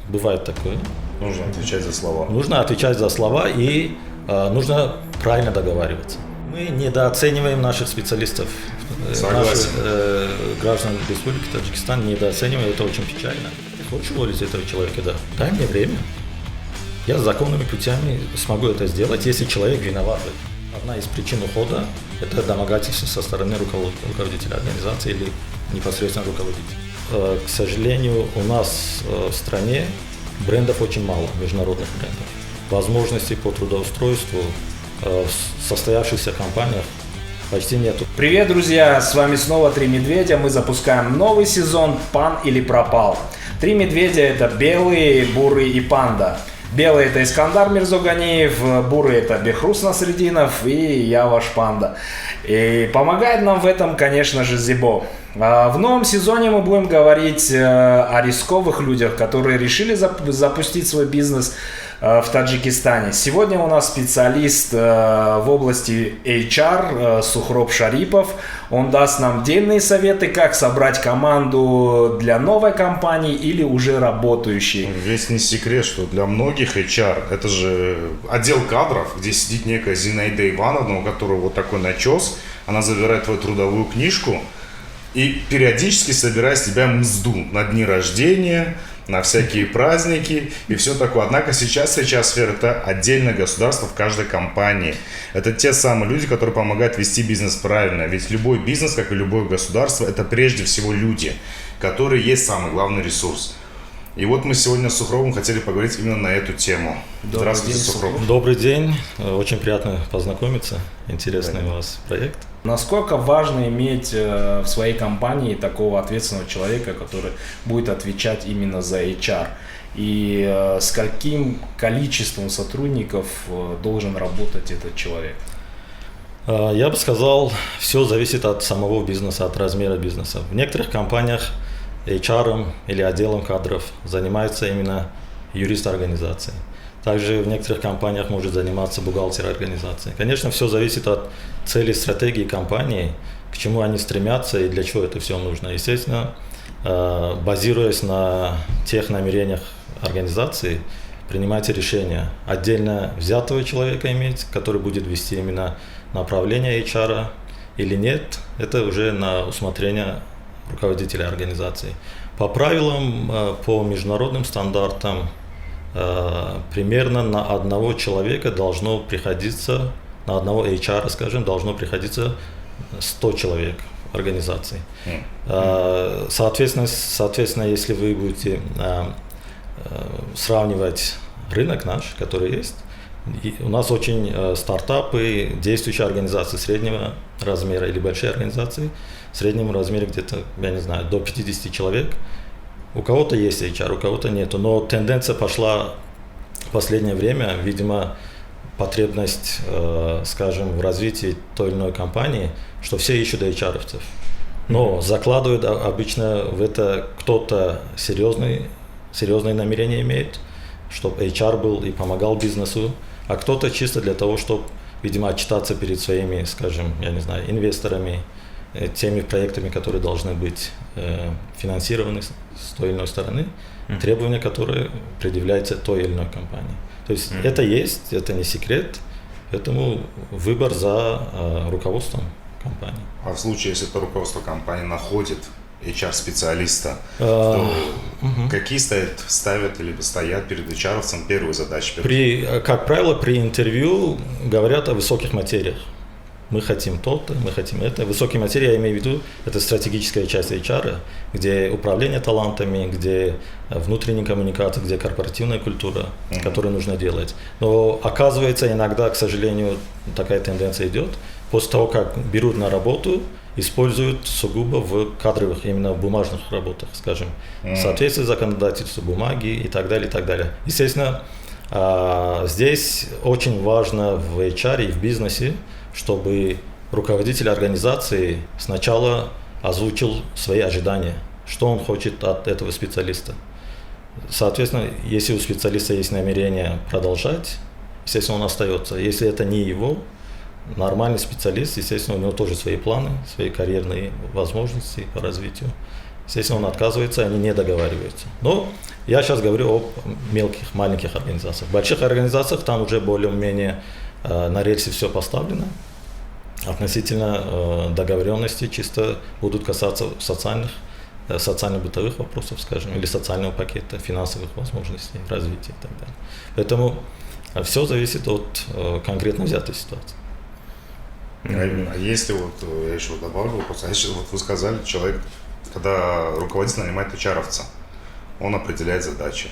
бывает такое. Нужно отвечать за слова. Нужно отвечать за слова и нужно правильно договариваться. Мы недооцениваем наших специалистов. Согласен. Наших граждан Республики Таджикистан недооцениваем, это очень печально. Хочешь уволить этого человека, да? Дай мне время. Я законными путями смогу это сделать, если человек виноват. Одна из причин ухода – это домогательство со стороны руководителя организации или непосредственно руководителя. К сожалению, у нас в стране брендов очень мало, международных брендов. Возможностей по трудоустройству в состоявшихся компаниях почти нету. Привет, друзья! С вами снова Три Медведя. Мы запускаем новый сезон «Пан или пропал». Три медведя – это белый, бурый и панда. Белый – это Искандар Мирзоганиев, бурый – это Бехрус Насреддинов и я ваш панда. И помогает нам в этом, конечно же, Зибо. В новом сезоне мы будем говорить о рисковых людях, которые решили запустить свой бизнес в Таджикистане. Сегодня у нас специалист в области HR Сухроб Шарипов. Он даст нам дельные советы, как собрать команду для новой компании или уже работающей. Весь не секрет, что для многих HR это же отдел кадров, где сидит некая Зинаида Ивановна, у которой вот такой начес. Она забирает твою трудовую книжку и периодически собирает с тебя мзду на дни рождения, на всякие праздники и все такое. Однако сейчас HR-сфера – это отдельное государство в каждой компании. Это те самые люди, которые помогают вести бизнес правильно. Ведь любой бизнес, как и любое государство, это прежде всего люди, которые есть самый главный ресурс. И вот мы сегодня с Сухробом хотели поговорить именно на эту тему. Здравствуйте, Сухроб. Добрый день. Очень приятно познакомиться. Интересный у вас проект. Насколько важно иметь в своей компании такого ответственного человека, который будет отвечать именно за HR? И с каким количеством сотрудников должен работать этот человек? Я бы сказал, все зависит от самого бизнеса, от размера бизнеса. В некоторых компаниях HR или отделом кадров занимается именно юрист организации. Также в некоторых компаниях может заниматься бухгалтер организации. Конечно, все зависит от цели, стратегии компании, к чему они стремятся и для чего это все нужно. Естественно, базируясь на тех намерениях организации, принимайте решения. Отдельно взятого человека иметь, который будет вести именно направление HR или нет, это уже на усмотрение руководителя организации. По правилам, по международным стандартам, примерно на одного человека должно приходиться, на одного HR, скажем, должно приходиться 100 человек в организации. Соответственно, если вы будете сравнивать рынок наш, который есть, у нас очень стартапы, действующие организации среднего размера или большие организации, в среднем размере где-то, я не знаю, до 50 человек. У кого-то есть HR, у кого-то нету, но тенденция пошла в последнее время, видимо, потребность, скажем, в развитии той или иной компании, что все ищут HR-овцев. Но закладывают обычно в это кто-то серьезные намерения имеет, чтобы HR был и помогал бизнесу, а кто-то чисто для того, чтобы, видимо, отчитаться перед своими, скажем, я не знаю, инвесторами, теми проектами, которые должны быть финансированы с той или иной стороны, требования, которые предъявляются той или иной компании. То есть это есть, это не секрет, поэтому выбор за руководством компании. А в случае, если это руководство компании находит HR-специалиста, то какие ставят или стоят перед HR-овцем первые задачи? Как правило, при интервью говорят о высоких материях. Мы хотим то-то, мы хотим это. Высокие материи, я имею в виду, это стратегическая часть HR, где управление талантами, где внутренняя коммуникация, где корпоративная культура, которую нужно делать. Но оказывается, иногда, к сожалению, такая тенденция идет. После того, как берут на работу, используют сугубо в кадровых, именно в бумажных работах, скажем, в соответствии с законодательством, бумаги и так далее, и так далее. Естественно, здесь очень важно в HR и в бизнесе, чтобы руководитель организации сначала озвучил свои ожидания, что он хочет от этого специалиста. Соответственно, если у специалиста есть намерение продолжать, естественно, он остается. Если это не его, нормальный специалист, естественно, у него тоже свои планы, свои карьерные возможности по развитию. Естественно, он отказывается, они не договариваются. Но я сейчас говорю о мелких, маленьких организациях. В больших организациях там уже более-менее на рельсе все поставлено. Относительно договоренности чисто будут касаться социально-бытовых вопросов, скажем, или социального пакета, финансовых возможностей, развития и так далее. Поэтому все зависит от конкретно взятой ситуации. А если я еще добавлю вопрос, вы сказали, человек, когда руководитель нанимает HR-овца, он определяет задачи.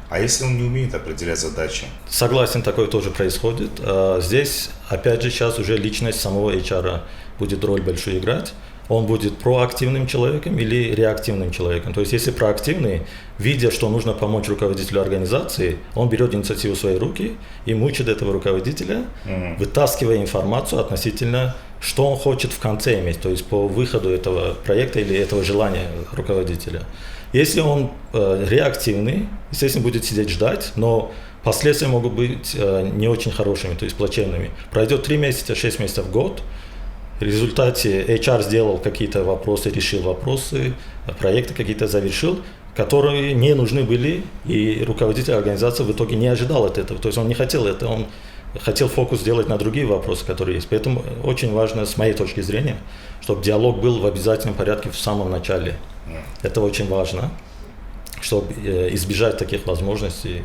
А если он не умеет определять задачи? Согласен, такое тоже происходит. Здесь, опять же, сейчас уже личность самого HR будет роль большую играть. Он будет проактивным человеком или реактивным человеком. То есть, если проактивный, видя, что нужно помочь руководителю организации, он берет инициативу в свои руки и мучает этого руководителя, вытаскивая информацию относительно, что он хочет в конце иметь, то есть по выходу этого проекта или этого желания руководителя. Если он реактивный, естественно, будет сидеть ждать, но последствия могут быть не очень хорошими, то есть плачевными. Пройдет 3 месяца, 6 месяцев, год. В результате HR сделал какие-то вопросы, решил вопросы, проекты какие-то завершил, которые не нужны были, и руководитель организации в итоге не ожидал от этого. То есть он не хотел это, он хотел фокус сделать на другие вопросы, которые есть. Поэтому очень важно, с моей точки зрения, чтобы диалог был в обязательном порядке в самом начале. Это очень важно, чтобы избежать таких возможностей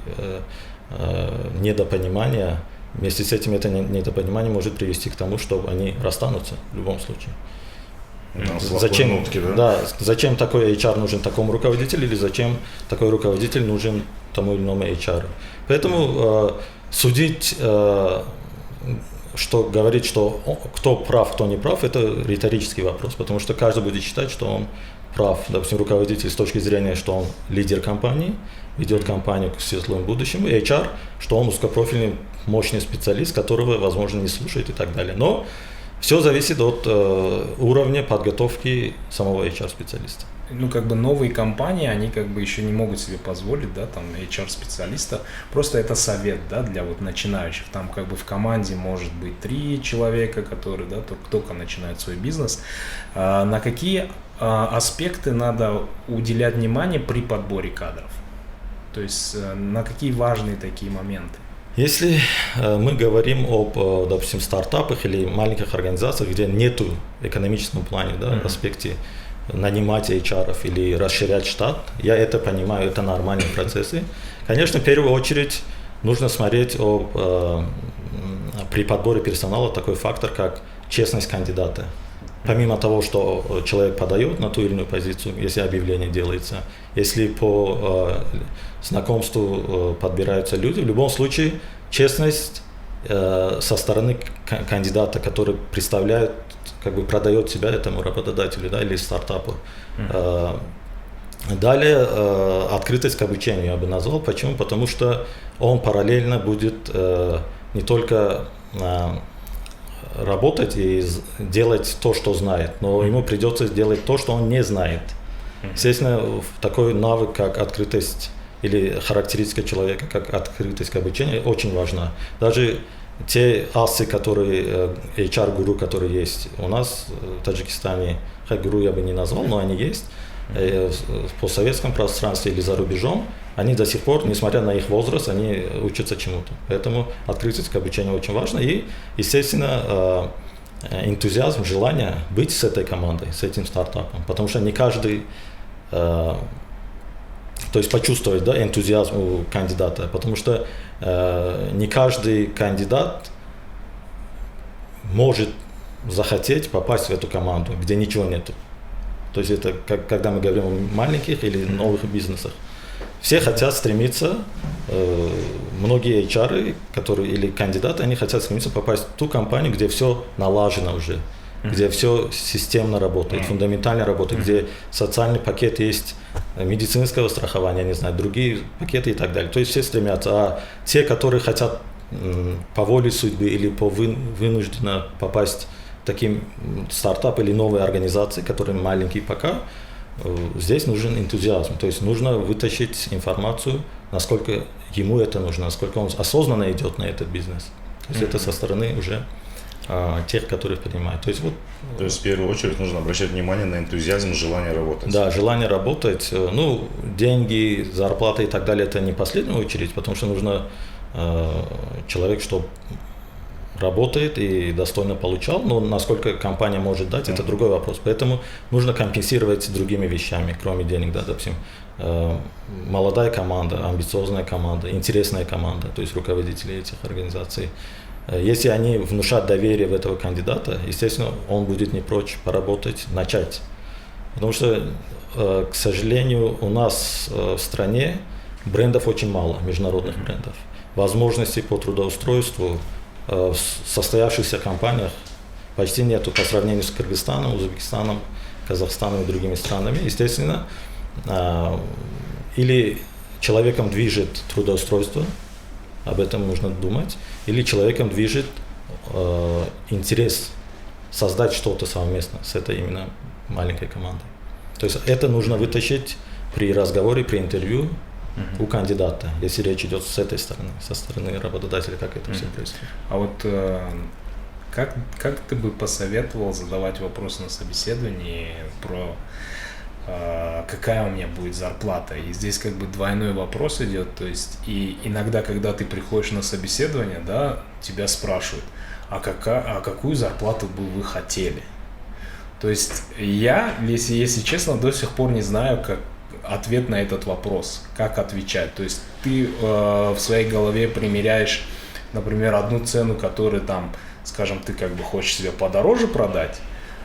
недопонимания. Вместе с этим это недопонимание может привести к тому, что они расстанутся в любом случае. Зачем такой HR нужен такому руководителю, или зачем такой руководитель нужен тому или иному HR? Поэтому судить, что говорить, что кто прав, кто не прав, это риторический вопрос, потому что каждый будет считать, что он прав. Допустим, руководитель с точки зрения, что он лидер компании, ведет компанию к светлому будущему, и HR, что он узкопрофильный, мощный специалист, которого, возможно, не слушает и так далее. Но все зависит от уровня подготовки самого HR-специалиста. Ну, как бы новые компании, они как бы еще не могут себе позволить, да, там, HR-специалиста. Просто это совет, да, для вот начинающих. Там как бы в команде может быть 3 человека, которые, да, только начинают свой бизнес. На какие аспекты надо уделять внимание при подборе кадров? То есть на какие важные такие моменты? Если мы говорим об, допустим, стартапах или маленьких организациях, где нету в экономическом плане, да, аспекте нанимать HR-ов или расширять штат, я это понимаю, это нормальные процессы. Конечно, в первую очередь нужно смотреть при подборе персонала такой фактор, как честность кандидата. Помимо того, что человек подает на ту или иную позицию, если объявление делается, если по знакомству подбираются люди, в любом случае честность со стороны кандидата, который представляет, как бы продает себя этому работодателю, да, или стартапу. Далее открытость к обучению я бы назвал. Почему? Потому что он параллельно будет не только работать и делать то, что знает, но ему придется делать то, что он не знает. Естественно, такой навык, как открытость или характеристика человека, как открытость к обучению, очень важна. Даже те асы, которые, HR-гуру, которые есть у нас в Таджикистане, гуру я бы не назвал, но они есть, в постсоветском пространстве или за рубежом, они до сих пор, несмотря на их возраст, они учатся чему-то. Поэтому открытость к обучению очень важна. И, естественно, энтузиазм, желание быть с этой командой, с этим стартапом. Потому что не каждый, то есть почувствовать, да, энтузиазм у кандидата. Потому что не каждый кандидат может захотеть попасть в эту команду, где ничего нету. То есть это когда мы говорим о маленьких или новых бизнесах. Все хотят стремиться, многие HR, которые, или кандидаты, они хотят стремиться попасть в ту компанию, где все налажено уже, где все системно работает, фундаментально работает, где социальный пакет есть, медицинского страхования, не знаю, другие пакеты и так далее. То есть все стремятся. А те, которые хотят по воле судьбы или по вынужденно попасть в таким стартап или новые организации, которые маленькие пока, здесь нужен энтузиазм. То есть нужно вытащить информацию, насколько ему это нужно, насколько он осознанно идет на этот бизнес. То есть это со стороны уже тех, которых принимают. То есть, То есть в первую очередь нужно обращать внимание на энтузиазм, желание работать. Да, желание работать. Ну, деньги, зарплата и так далее, это не последняя очередь, потому что нужно человек, чтобы работает и достойно получал, но насколько компания может дать, это другой вопрос. Поэтому нужно компенсировать другими вещами, кроме денег, да, допустим, молодая команда, амбициозная команда, интересная команда, то есть руководители этих организаций. Если они внушат доверие в этого кандидата, естественно, он будет не прочь поработать, начать. Потому что, к сожалению, у нас в стране брендов очень мало, международных брендов. Возможностей по трудоустройству в состоявшихся компаниях почти нету по сравнению с Кыргызстаном, Узбекистаном, Казахстаном и другими странами. Естественно, или человеком движет трудоустройство, об этом нужно думать, или человеком движет интерес создать что-то совместно с этой именно маленькой командой. То есть это нужно вытащить при разговоре, при интервью у кандидата, если речь идет с этой стороны, со стороны работодателя, как это все происходит. А вот как ты бы посоветовал задавать вопросы на собеседовании про какая у меня будет зарплата? И здесь как бы двойной вопрос идет, то есть и иногда, когда ты приходишь на собеседование, да, тебя спрашивают, а какую зарплату бы вы хотели? То есть я, если честно, до сих пор не знаю, как ответ на этот вопрос, как отвечать. То есть ты в своей голове примеряешь, например, одну цену, которую там, скажем, ты как бы хочешь себе подороже продать,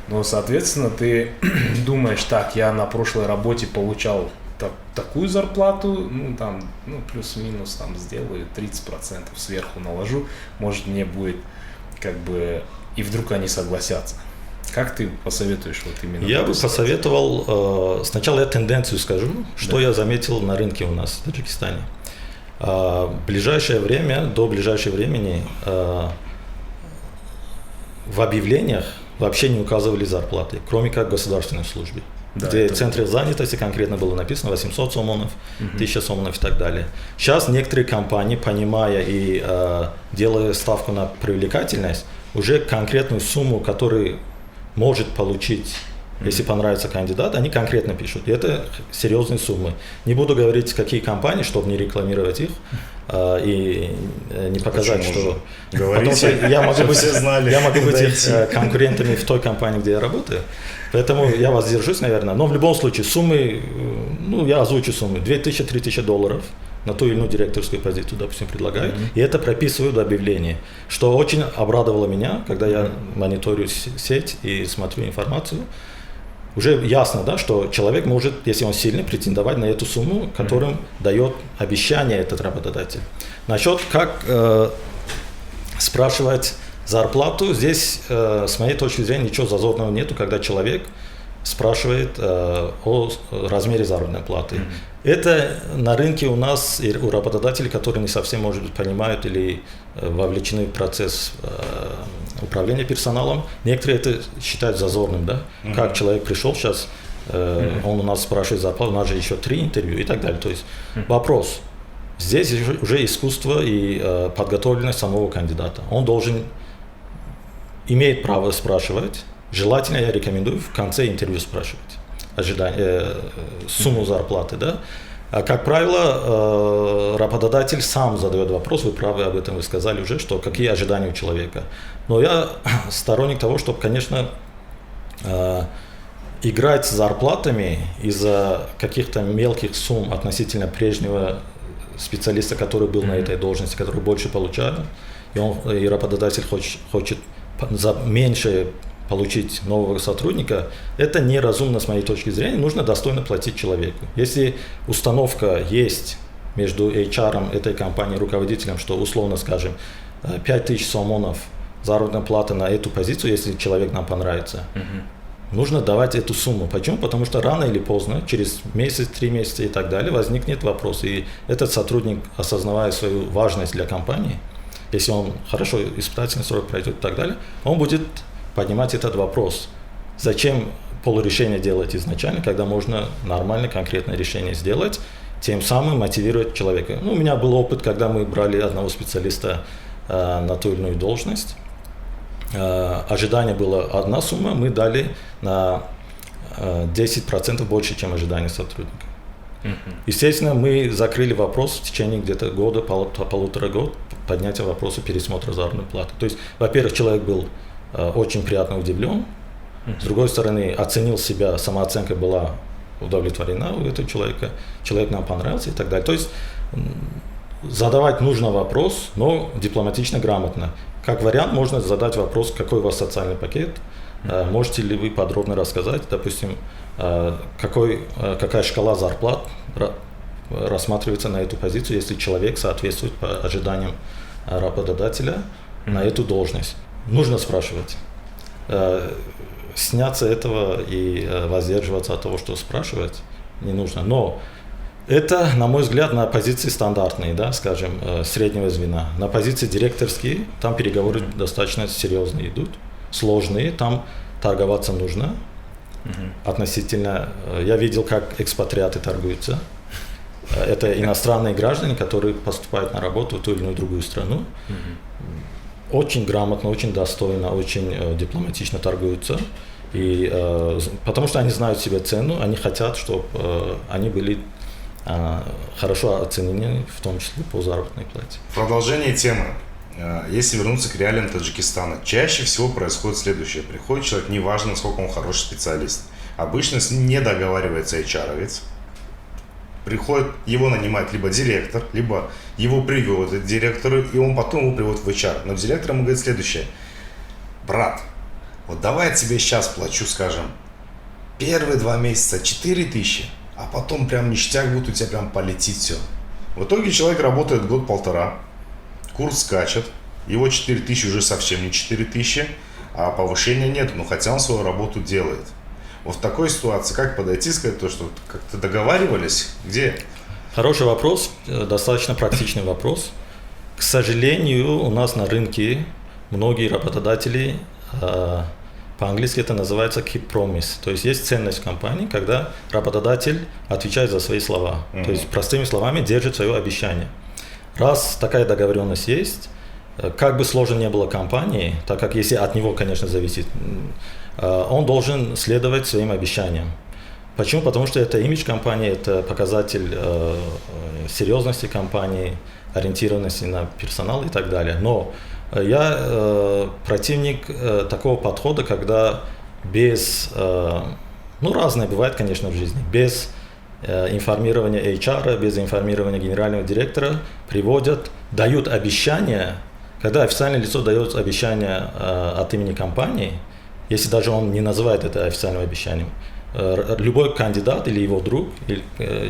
но, соответственно, ты думаешь, так, я на прошлой работе получал такую зарплату, плюс-минус там сделаю, 30% сверху наложу, может мне будет как бы, и вдруг они согласятся. Как ты посоветуешь вот именно? Я бы посоветовал, сначала я тенденцию скажу, что я заметил на рынке у нас в Таджикистане. В ближайшее время, до ближайшего времени в объявлениях вообще не указывали зарплаты, кроме как в государственной службе, где в центре занятости конкретно было написано 800 сомонов, 1000 сомонов и так далее. Сейчас некоторые компании, понимая и делая ставку на привлекательность, уже конкретную сумму, которую может получить, если понравится кандидат, они конкретно пишут. И это серьезные суммы. Не буду говорить, какие компании, чтобы не рекламировать их и не показать, что... Потому что я могу быть конкурентами в той компании, где я работаю. Поэтому я воздержусь, наверное. Но в любом случае суммы, я озвучу суммы. $2000-3000 на ту или иную директорскую позицию, допустим, предлагают. И это прописывают в объявлении. Что очень обрадовало меня, когда я мониторю сеть и смотрю информацию. Уже ясно, да, что человек может, если он сильный, претендовать на эту сумму, которым дает обещание этот работодатель. Насчет как спрашивать зарплату, здесь, с моей точки зрения, ничего зазорного нету, когда человек спрашивает о размере заработной платы. Это на рынке у нас и у работодателей, которые не совсем, может быть, понимают или вовлечены в процесс управления персоналом, некоторые это считают зазорным, да? Как человек пришел сейчас, он у нас спрашивает зарплату, у нас же еще 3 интервью и так далее. То есть вопрос. Здесь уже искусство и подготовленность самого кандидата. Он должен, имеет право спрашивать. Желательно, я рекомендую в конце интервью спрашивать сумму зарплаты, да. А, как правило, работодатель сам задает вопрос, вы правы, об этом вы сказали уже, что какие ожидания у человека. Но я сторонник того, чтобы, конечно, играть с зарплатами из-за каких-то мелких сумм относительно прежнего специалиста, который был на этой должности, который больше получал, и работодатель хочет за меньше получить нового сотрудника, это неразумно с моей точки зрения, нужно достойно платить человеку. Если установка есть между HR этой компании, руководителем, что условно скажем 5000 сомонов заработная плата на эту позицию, если человек нам понравится, нужно давать эту сумму. Почему? Потому что рано или поздно, через месяц, 3 месяца и так далее, возникнет вопрос. И этот сотрудник, осознавая свою важность для компании, если он хорошо испытательный срок пройдет и так далее, он будет поднимать этот вопрос. Зачем полурешение делать изначально, когда можно нормально, конкретное решение сделать, тем самым мотивировать человека. У меня был опыт, когда мы брали одного специалиста на ту или иную должность. ожидание было одна сумма, мы дали на 10% больше, чем ожидание сотрудника. Естественно, мы закрыли вопрос в течение где-то года, полутора года, поднятия вопроса пересмотра заработной платы. То есть, во-первых, человек был очень приятно удивлен, с другой стороны, оценил себя, самооценка была удовлетворена у этого человека, человек нам понравился и так далее. То есть, задавать нужно вопрос, но дипломатично, грамотно. Как вариант, можно задать вопрос, какой у вас социальный пакет, можете ли вы подробно рассказать, допустим, какая шкала зарплат рассматривается на эту позицию, если человек соответствует по ожиданиям работодателя на эту должность. Нужно спрашивать. Сняться этого и воздерживаться от того, что спрашивать, не нужно. Но это, на мой взгляд, на позиции стандартные, да, скажем, среднего звена. На позиции директорские, там переговоры достаточно серьезные идут, сложные, там торговаться нужно. Относительно, я видел, как экспатриаты торгуются. Это иностранные граждане, которые поступают на работу в ту или иную другую страну. Очень грамотно, очень достойно, очень дипломатично торгуются. И, потому что они знают себе цену, они хотят, чтобы они были хорошо оценены, в том числе по заработной плате. Продолжение темы. Если вернуться к реалиям Таджикистана, чаще всего происходит следующее. Приходит человек, неважно, насколько он хороший специалист. Обычно с ним не договаривается HR-овец. Приходит, его нанимает либо директор, либо его приводят директору, и он потом его приводит в HR. Но директор ему говорит следующее. Брат, вот давай я тебе сейчас плачу, скажем, первые 2 месяца 4000, а потом прям ништяк будет, у тебя прям полетит все. В итоге человек работает год-полтора, курс скачет, его 4000 уже совсем не 4000, а повышения нет, но хотя он свою работу делает. Вот в такой ситуации как подойти и сказать то, что как-то договаривались, где? Хороший вопрос, достаточно практичный вопрос. К сожалению, у нас на рынке многие работодатели, по-английски это называется keep promise, то есть ценность в компании, когда работодатель отвечает за свои слова, то есть простыми словами держит свое обещание. Раз такая договоренность есть, как бы сложно не было компании, так как если от него, конечно, зависит, он должен следовать своим обещаниям. Почему? Потому что это имидж компании, это показатель серьезности компании, ориентированности на персонал и так далее. Но я противник такого подхода, когда без, разное бывает, конечно, в жизни, без информирования HR, без информирования генерального директора дают обещания, когда официальное лицо дает обещание от имени компании, если даже он не называет это официальным обещанием, любой кандидат или его друг, или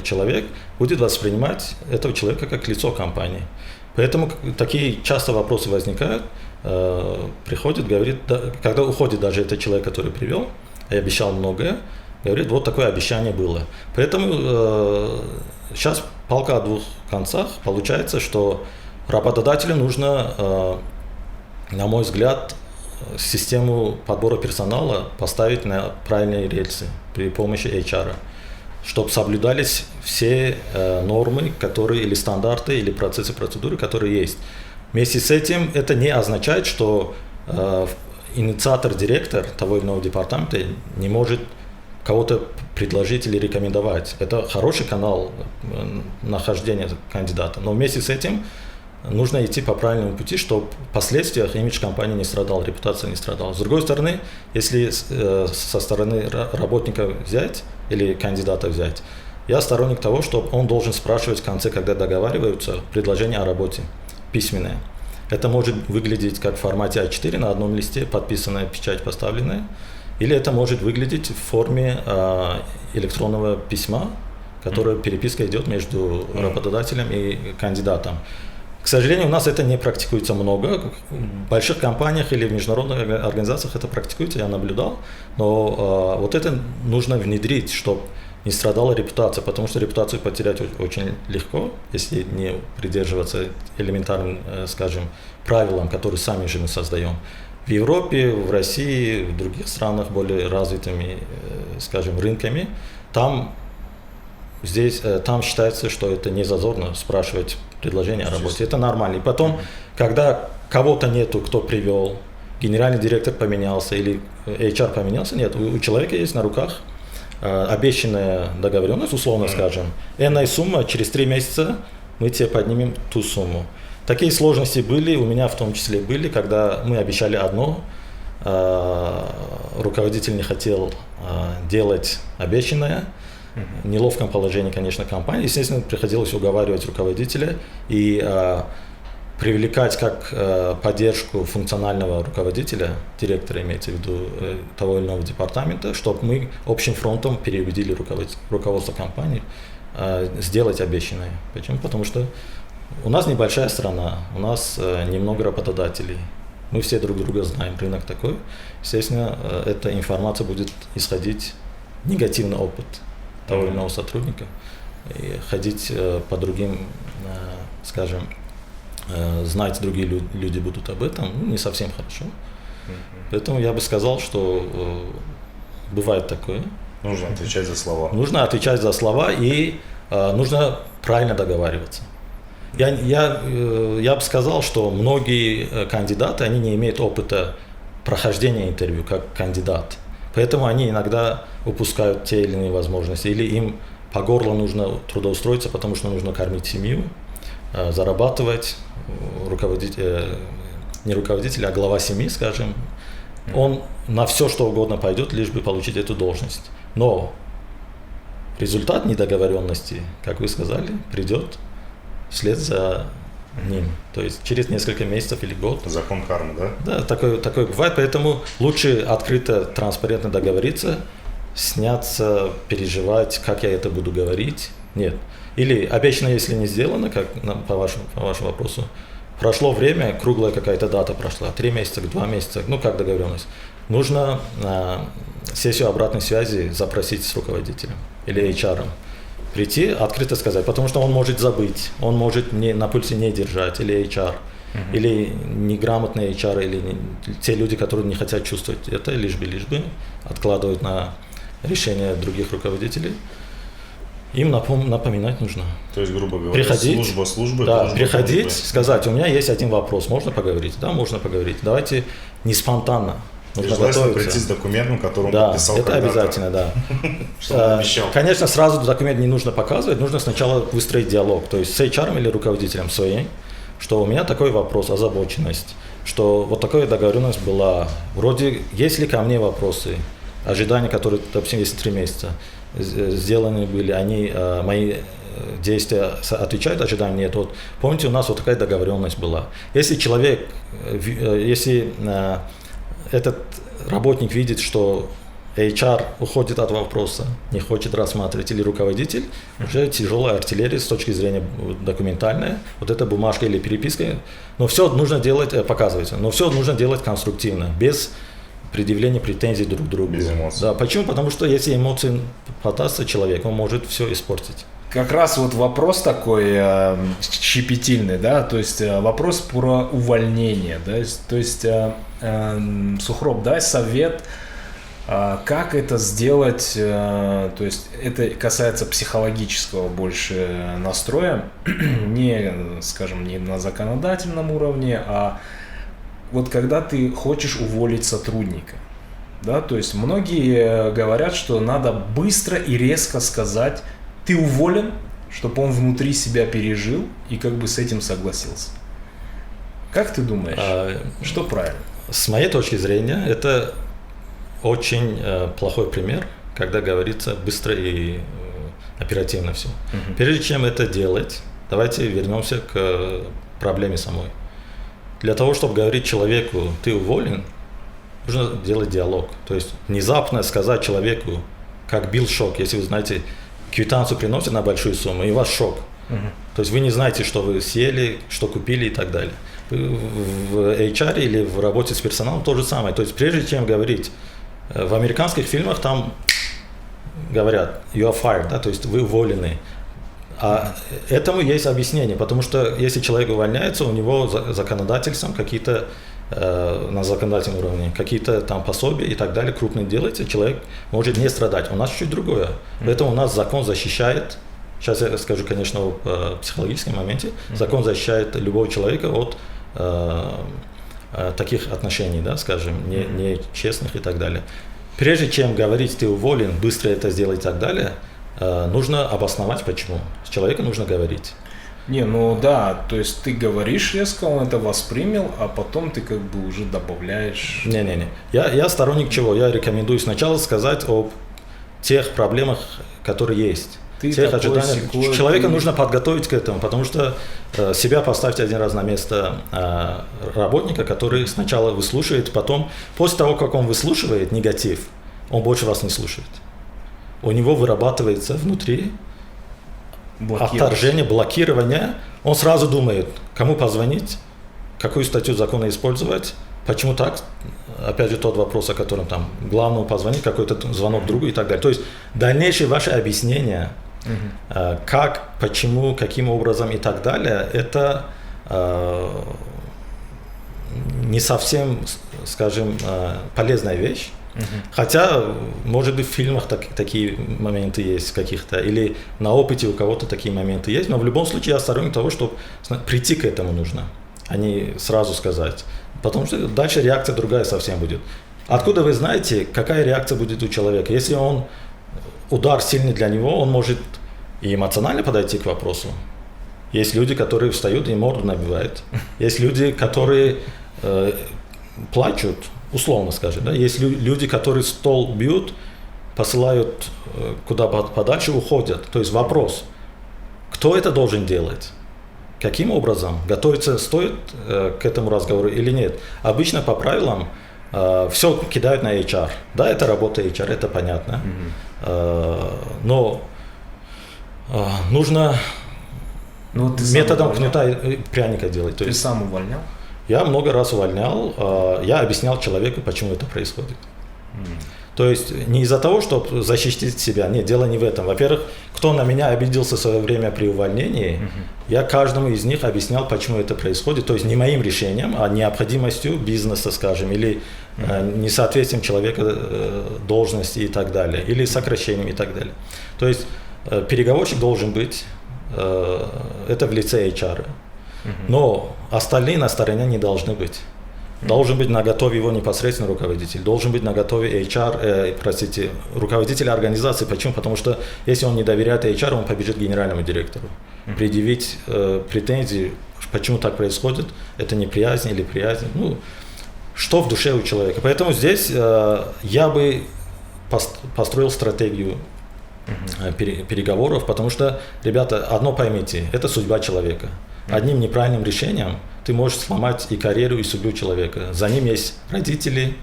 человек будет воспринимать этого человека как лицо компании. Поэтому такие часто вопросы возникают, приходит, говорит, когда уходит даже этот человек, который привел, и обещал многое, говорит, вот такое обещание было. Поэтому сейчас палка о 2 концах. Получается, что работодателю нужно, на мой взгляд, систему подбора персонала поставить на правильные рельсы при помощи HR, чтобы соблюдались все нормы, которые или стандарты, или процессы, процедуры, которые есть. Вместе с этим это не означает, что инициатор, директор того или иного департамента не может кого-то предложить или рекомендовать. Это хороший канал нахождения кандидата, но вместе с этим нужно идти по правильному пути, чтобы в последствиях имидж компании не страдал, репутация не страдала. С другой стороны, если со стороны работника взять или кандидата взять, я сторонник того, что он должен спрашивать в конце, когда договариваются, предложение о работе письменное. Это может выглядеть как в формате А4 на одном листе, подписанная печать поставленная, или это может выглядеть в форме электронного письма, которое переписка идет между работодателем и кандидатом. К сожалению, у нас это не практикуется много. В больших компаниях или в международных организациях это практикуется, я наблюдал. Но вот это нужно внедрить, чтобы не страдала репутация, потому что репутацию потерять очень легко, если не придерживаться элементарным, скажем, правилам, которые сами же мы создаем. В Европе, в России, в других странах более развитыми, скажем, рынками, там считается, что это не зазорно спрашивать предложение о работе. Это нормально. И потом, когда кого-то нету, кто привел, генеральный директор поменялся или HR поменялся. Нет, у человека есть на руках обещанная договоренность, условно скажем. Энная сумма, через 3 месяца мы тебе поднимем ту сумму. Такие сложности были, у меня в том числе были, когда мы обещали одно, руководитель не хотел делать обещанное. В неловком положении, конечно, компании. Естественно, приходилось уговаривать руководителя и привлекать как поддержку функционального руководителя, директора, имеется в виду, того или иного департамента, чтобы мы общим фронтом переубедили руководство компании сделать обещанное. Почему? Потому что у нас небольшая страна, у нас немного работодателей. Мы все друг друга знаем, рынок такой. Естественно, эта информация будет исходить, негативный опыт того или иного сотрудника. И ходить по другим, скажем, знать другие люди будут об этом, не совсем хорошо. Поэтому я бы сказал, что бывает такое. Нужно отвечать за слова. Нужно отвечать за слова и нужно правильно договариваться. Я бы сказал, что многие кандидаты, они не имеют опыта прохождения интервью как кандидат. Поэтому они иногда упускают те или иные возможности. Или им по горло нужно трудоустроиться, потому что нужно кормить семью, зарабатывать. Не руководитель, а глава семьи, скажем. Он на все, что угодно пойдет, лишь бы получить эту должность. Но результат недоговоренности, как вы сказали, придет вслед за ним. То есть через несколько месяцев или год. Закон кармы, да? Да, такое бывает. Поэтому лучше открыто, транспарентно договориться, сняться, переживать, как я это буду говорить. Нет. Или обещано, если не сделано, как по вашему вопросу, прошло время, круглая какая-то дата прошла, 3 месяца, 2 месяца, как договоренность. Нужно сессию обратной связи запросить с руководителем или HR. Прийти, открыто сказать, потому что он может забыть, он может на пульсе не держать, или HR, или неграмотные HR, или те люди, которые не хотят чувствовать это, лишь бы откладывают на решение других руководителей. Им напоминать нужно. То есть, грубо говоря, приходить, служба. Да, приходить, сказать, у меня есть один вопрос, можно поговорить? Да, можно поговорить. Давайте не спонтанно. Нужно готовиться. Прийти с документом, который он Да, подписал это когда-то. обязательно, да. Что он обещал. Конечно, сразу документ не нужно показывать, нужно сначала выстроить диалог, то есть с HR или руководителем своим, что у меня такой вопрос, озабоченность, что вот такая договоренность была, вроде есть ли ко мне вопросы, ожидания, которые, допустим, если 3 месяца сделаны были, они, мои действия отвечают ожиданиям? Нет. Вот, помните, у нас вот такая договоренность была. Если человек, если этот работник видит, что HR уходит от вопроса, не хочет рассматривать, или руководитель, уже тяжелая артиллерия с точки зрения документальной, вот эта бумажка или переписка, но все нужно делать, показывается, но все нужно делать конструктивно, без предъявления претензий друг к другу. Без эмоций. Да, почему? Потому что если эмоции подастся человек, он может все испортить. Как раз вот вопрос такой щепетильный, да, то есть вопрос про увольнение, да, то есть Сухроб, дай совет, как это сделать, то есть это касается психологического больше настроя, не, скажем, не на законодательном уровне, а вот когда ты хочешь уволить сотрудника, да, то есть многие говорят, что надо быстро и резко сказать, ты уволен, чтобы он внутри себя пережил и как бы с этим согласился. Как ты думаешь, что правильно? С моей точки зрения, это очень плохой пример, когда говорится быстро и оперативно все. Прежде чем это делать, давайте вернемся к проблеме самой. Для того, чтобы говорить человеку, ты уволен, нужно делать диалог. То есть внезапно сказать человеку, как бил шок, если вы знаете, квитанцию приносят на большую сумму, и у вас шок. То есть вы не знаете, что вы съели, что купили и так далее. В HR или в работе с персоналом то же самое. То есть прежде чем говорить, в американских фильмах там говорят you are fired, да, то есть вы уволены. А этому есть объяснение, потому что если человек увольняется, у него законодательством какие-то на законодательном уровне, какие-то там пособия и так далее, крупные делается, человек может не страдать. У нас чуть другое. Поэтому у нас закон защищает, сейчас я скажу, конечно, о психологическом моменте, закон защищает любого человека от таких отношений, да, скажем, нечестных и так далее. Прежде чем говорить, ты уволен, быстро это сделай и так далее, нужно обосновать, почему. С человеком нужно говорить. Не, ну да, то есть ты говоришь резко, он это воспринял, а потом ты как бы уже добавляешь. Не. Я сторонник чего? Я рекомендую сначала сказать об тех проблемах, которые есть. Тех ожиданиях. Человека нужно подготовить к этому, потому что себя поставить один раз на место работника, который сначала выслушивает, потом, после того, как он выслушивает негатив, он больше вас не слушает. У него вырабатывается внутри отторжение, блокирование. Он сразу думает, кому позвонить, какую статью закона использовать, почему так. Опять же, тот вопрос, о котором там главному позвонить, какой-то звонок другу и так далее. То есть дальнейшее ваше объяснение, как, почему, каким образом и так далее, это не совсем, скажем, полезная вещь. Хотя, может быть, в фильмах такие моменты есть каких-то, или на опыте у кого-то такие моменты есть, но в любом случае я сторонник того, что прийти к этому нужно, а не сразу сказать. Потому что дальше реакция другая совсем будет. Откуда вы знаете, какая реакция будет у человека? Если удар сильный для него, он может и эмоционально подойти к вопросу. Есть люди, которые встают и морду набивают. Есть люди, которые плачут, условно скажем. Да? Есть люди, которые стол бьют, посылают куда подальше, уходят. То есть вопрос, кто это должен делать? Каким образом? Готовиться стоит к этому разговору или нет? Обычно по правилам все кидают на HR. Да, это работа HR, это понятно. Но нужно методом кнута и пряника делать. Ты сам увольнял? Я много раз увольнял, я объяснял человеку, почему это происходит. То есть не из-за того, чтобы защитить себя, нет, дело не в этом. Во-первых, кто на меня обиделся в свое время при увольнении, я каждому из них объяснял, почему это происходит. То есть не моим решением, а необходимостью бизнеса, скажем, или несоответствием человека должности и так далее, или сокращением и так далее. То есть переговорщик должен быть, это в лице HR. Но остальные на стороне не должны быть. Должен быть наготове его непосредственно руководитель, должен быть наготове HR, руководитель организации. Почему? Потому что если он не доверяет HR, он побежит к генеральному директору. Предъявить претензии, почему так происходит, это неприязнь или приязнь. Что в душе у человека. Поэтому здесь я бы построил стратегию переговоров, потому что, ребята, одно поймите, это судьба человека. Одним неправильным решением ты можешь сломать и карьеру, и судьбу человека. За ним есть родители,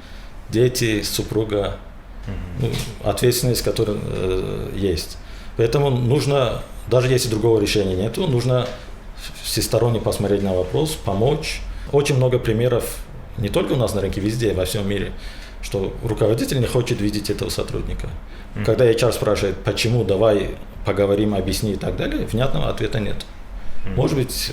дети, супруга, ответственность, которая есть. Поэтому нужно, даже если другого решения нет, нужно всесторонне посмотреть на вопрос, помочь. Очень много примеров, не только у нас на рынке, везде, во всем мире, что руководитель не хочет видеть этого сотрудника. Когда HR спрашивает, почему, давай поговорим, объясни и так далее, внятного ответа нет. Может быть,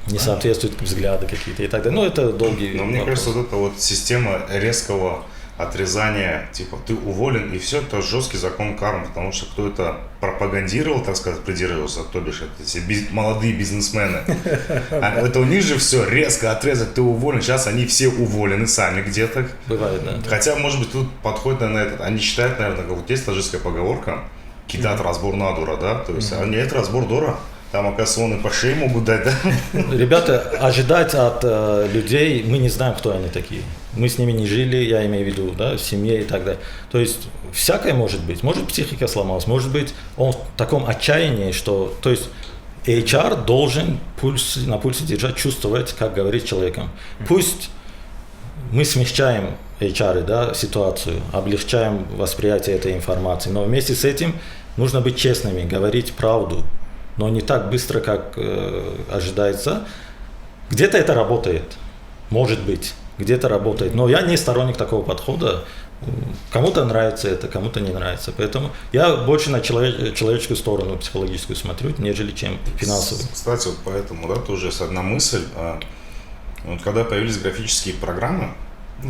не соответствуют взгляды какие-то и так далее. Но это долгий вопрос. Мне кажется, вот эта вот система резкого отрезания, типа ты уволен и все, это жесткий закон кармы, потому что кто это пропагандировал, так сказать, придерживался, то бишь это все молодые бизнесмены. Это у них же все резко отрезать, ты уволен. Сейчас они все уволены сами где-то. Бывает, да. Хотя, может быть, тут подходит на этот. Они считают, наверное, как вот есть таджикская поговорка, кидать разбор на дура, да? То есть, нет, разбор дура. Там, оказывается, он и по шее могут дать, да? Ребята, ожидать от людей, мы не знаем, кто они такие. Мы с ними не жили, я имею в виду, да, в семье и так далее. То есть, всякое может быть. Может, психика сломалась, может быть, он в таком отчаянии, что... То есть, HR должен на пульсе держать, чувствовать, как говорить с человеком. Пусть мы смягчаем HR, да, ситуацию, облегчаем восприятие этой информации, но вместе с этим нужно быть честными, говорить правду, но не так быстро, как ожидается. Где-то это работает, может быть, где-то работает, но я не сторонник такого подхода. Кому-то нравится это, кому-то не нравится. Поэтому я больше на человеческую сторону, психологическую смотрю, нежели чем финансовую. Кстати, вот поэтому, да, тоже есть одна мысль. Вот когда появились графические программы,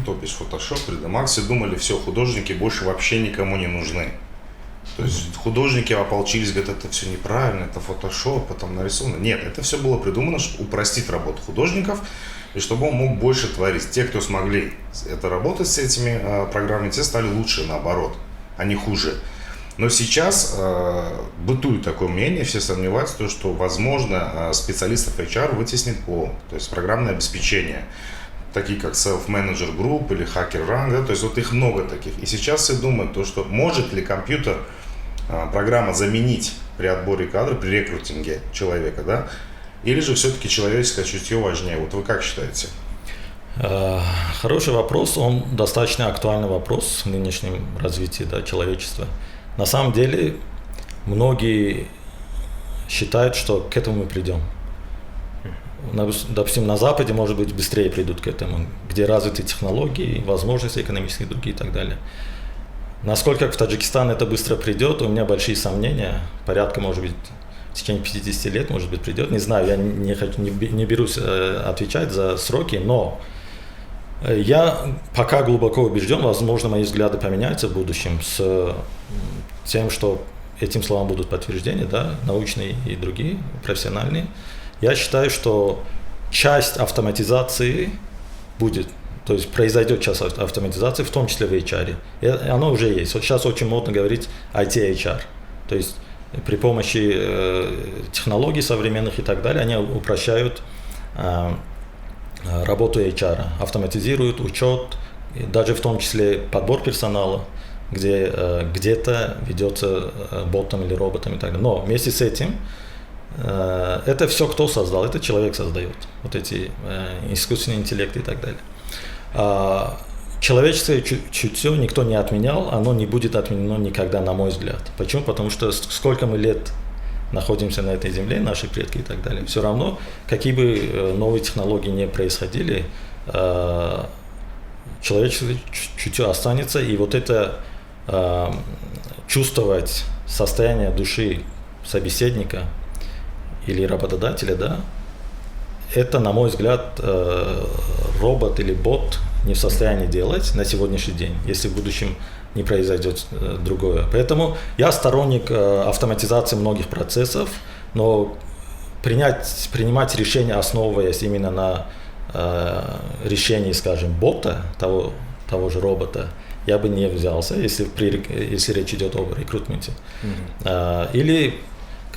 то бишь Photoshop, 3D Max, все думали, все, художники больше вообще никому не нужны. То есть художники ополчились, говорят, это все неправильно, это фотошоп, потом нарисовано. Нет, это все было придумано, чтобы упростить работу художников, и чтобы он мог больше творить. Те, кто смогли это работать с этими программами, те стали лучше, наоборот, а не хуже. Но сейчас бытует такое мнение, все сомневаются, что, возможно, специалистов HR вытеснит ПО, то есть программное обеспечение, такие как Self-Manager Group или Hacker Rank, да, то есть вот их много таких. И сейчас все думают, что может ли компьютер, программа заменить при отборе кадров, при рекрутинге человека, да, или же все-таки человеческое чутье важнее. Вот вы как считаете? Хороший вопрос, он достаточно актуальный вопрос в нынешнем развитии, да, человечества. На самом деле, многие считают, что к этому мы придем. Допустим, на Западе, может быть, быстрее придут к этому, где развиты технологии, возможности экономические и другие и так далее. Насколько в Таджикистан это быстро придет, у меня большие сомнения. Порядка, может быть, в течение 50 лет, может быть, придет. Не знаю, я не берусь отвечать за сроки, но я пока глубоко убежден, возможно, мои взгляды поменяются в будущем с тем, что этим словам будут подтверждения, да, научные и другие, профессиональные. Я считаю, что часть автоматизации будет, то есть произойдет часть автоматизации, в том числе в HR. И оно уже есть. Вот сейчас очень модно говорить IT-HR. То есть при помощи технологий современных и так далее, они упрощают работу HR, автоматизируют учет, даже в том числе подбор персонала, где где-то ведется ботом или роботом и так далее. Но вместе с этим это все кто создал? Это человек создает. Вот эти искусственные интеллекты и так далее. Человеческое чутье никто не отменял, оно не будет отменено никогда, на мой взгляд. Почему? Потому что сколько мы лет находимся на этой земле, наши предки и так далее, все равно, какие бы новые технологии не происходили, человеческое чутье останется, и вот это чувствовать состояние души собеседника или работодателя, да, это, на мой взгляд, робот или бот не в состоянии делать на сегодняшний день, если в будущем не произойдет другое. Поэтому я сторонник автоматизации многих процессов, но принимать решения, основываясь именно на решении, скажем, бота, того же робота, я бы не взялся, если речь идет об рекрутменте. Или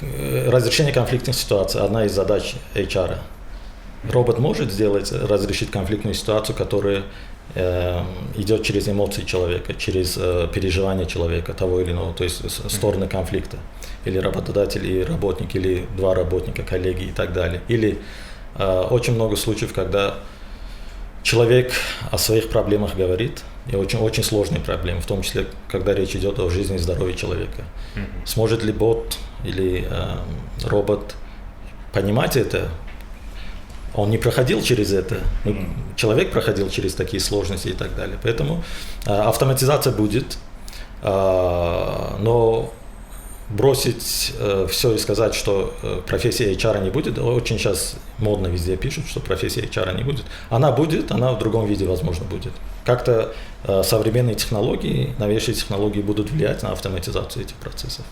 разрешение конфликтных ситуаций, одна из задач HR. Робот может разрешить конфликтную ситуацию, которая идет через эмоции человека, через переживания человека, того или иного, то есть стороны конфликта. Или работодатель и работник, или два работника, коллеги и так далее. Или очень много случаев, когда человек о своих проблемах говорит, и очень сложные проблемы, в том числе, когда речь идет о жизни и здоровье человека. Сможет ли бот или робот понимать это? Он не проходил через это. Человек проходил через такие сложности и так далее. Поэтому автоматизация будет, но бросить все и сказать, что профессия HR не будет, очень сейчас модно везде пишут, что профессия HR не будет. Она будет, она в другом виде, возможно, будет. Как-то современные технологии, новейшие технологии будут влиять на автоматизацию этих процессов.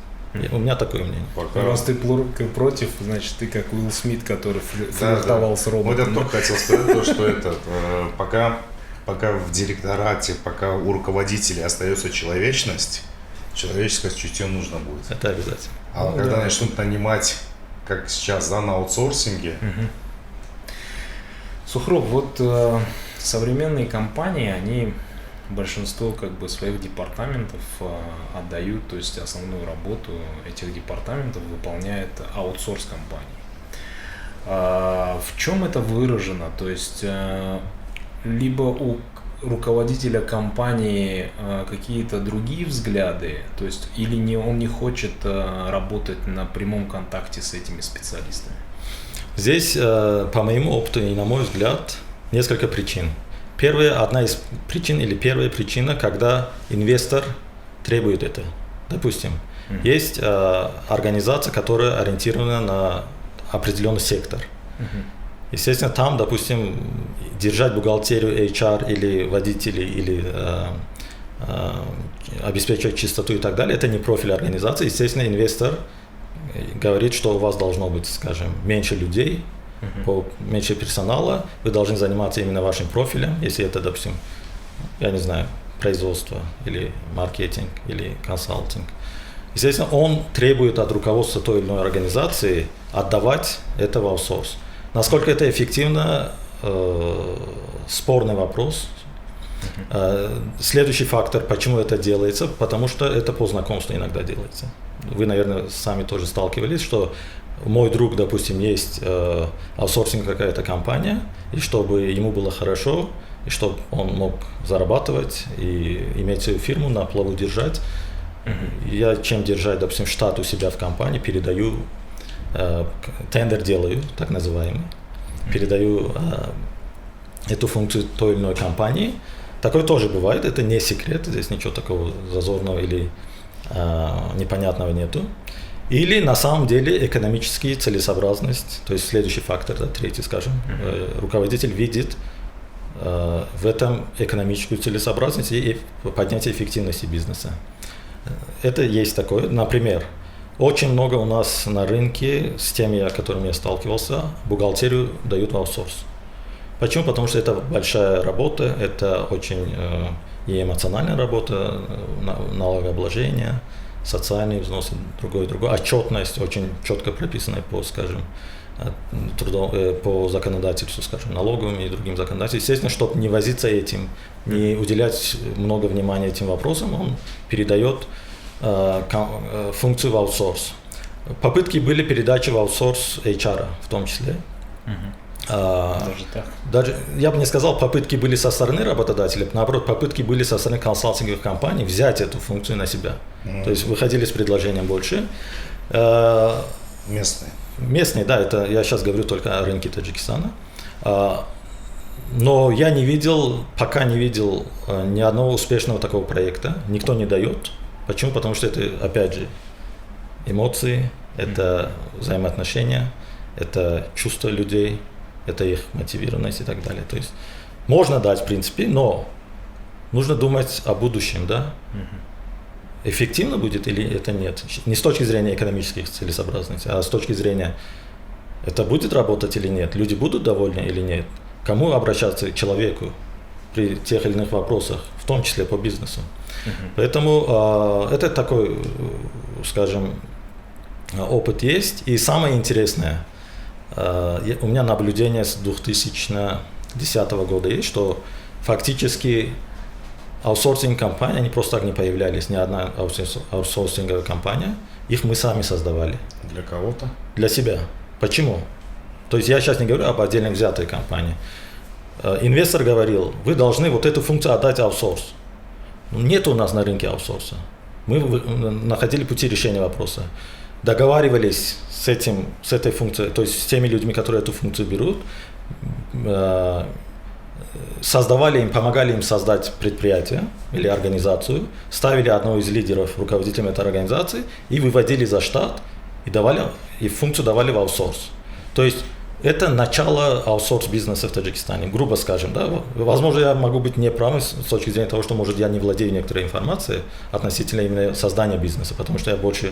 У меня такое мнение. Раз ты против, значит, ты как Уилл Смит, который флиртовал с роботом. Вот я только хотел сказать, что пока в директорате, пока у руководителей остается человечность, человеческое чутье нужно будет. Это обязательно. А когда начнут нанимать, как сейчас, на аутсорсинге. Сухроб, вот современные компании, они большинство своих департаментов отдают, то есть основную работу этих департаментов выполняет аутсорс-компании. В чем это выражено? То есть либо у руководителя компании какие-то другие взгляды, то есть или он не хочет работать на прямом контакте с этими специалистами? Здесь, по моему опыту и на мой взгляд, несколько причин. Одна из причин или первая причина, когда инвестор требует это. Допустим, есть организация, которая ориентирована на определенный сектор. Естественно, там, допустим, держать бухгалтерию HR или водителей, или обеспечивать чистоту и так далее. Это не профиль организации. Естественно, инвестор говорит, что у вас должно быть, скажем, меньше людей, меньше персонала, вы должны заниматься именно вашим профилем, если это, допустим, я не знаю, производство или маркетинг или консалтинг. Естественно, он требует от руководства той или иной организации отдавать это в аутсорс. Насколько это эффективно, спорный вопрос. Следующий фактор, почему это делается, потому что это по знакомству иногда делается. Вы, наверное, сами тоже сталкивались, что мой друг, допустим, есть аутсорсинг какая-то компания, и чтобы ему было хорошо, и чтобы он мог зарабатывать и иметь свою фирму, на плаву держать, я чем держать, допустим, штат у себя в компании, передаю, тендер делаю, так называемый, передаю эту функцию той или иной компании. Такое тоже бывает, это не секрет, здесь ничего такого зазорного или непонятного нету. Или на самом деле экономическая целесообразность, то есть следующий фактор, да, третий, скажем, руководитель видит в этом экономическую целесообразность и поднятие эффективности бизнеса. Это есть такое. Например, очень много у нас на рынке с теми, с которыми я сталкивался, бухгалтерию дают в аутсорс. Почему? Потому что это большая работа, это очень и эмоциональная работа, налогообложение, социальные взносы, другое. Отчетность очень четко прописанная по, скажем, по законодательству, скажем, налоговым и другим законодательствам. Естественно, чтобы не возиться этим, не уделять много внимания этим вопросам, он передает функцию в аутсорс. Попытки были передачи в аутсорс HR в том числе. Даже так? Даже, я бы не сказал, попытки были со стороны работодателя, наоборот, попытки были со стороны консалтинговых компаний взять эту функцию на себя. То есть выходили с предложением больше. Местные, да, это я сейчас говорю только о рынке Таджикистана. Но я пока не видел ни одного успешного такого проекта. Никто не дает. Почему? Потому что это, опять же, эмоции, это взаимоотношения, это чувства людей, это их мотивированность и так далее. То есть можно дать, в принципе, но нужно думать о будущем, да? Эффективно будет или это нет? Не с точки зрения экономических целесообразностей, а с точки зрения, это будет работать или нет? Люди будут довольны или нет? Кому обращаться? Человеку при тех или иных вопросах, в том числе по бизнесу. Поэтому это такой, скажем, опыт есть. И самое интересное, у меня наблюдение с 2010 года есть, что фактически аутсорсинг-компании, они просто так не появлялись, ни одна аутсорсинговая компания, их мы сами создавали. Для кого-то? Для себя. Почему? То есть я сейчас не говорю об отдельно взятой компании. Инвестор говорил, вы должны вот эту функцию отдать аутсорс. Нет у нас на рынке аутсорса. Мы находили пути решения вопроса. Договаривались с этой функцией, то есть с теми людьми, которые эту функцию берут, создавали им, помогали им создать предприятие или организацию, ставили одного из лидеров руководителем этой организации и выводили за штат и функцию давали в аутсорс. То есть это начало аутсорс-бизнеса в Таджикистане, грубо скажем. Да? Возможно, я могу быть неправым с точки зрения того, что, может, я не владею некоторой информацией относительно именно создания бизнеса, потому что я больше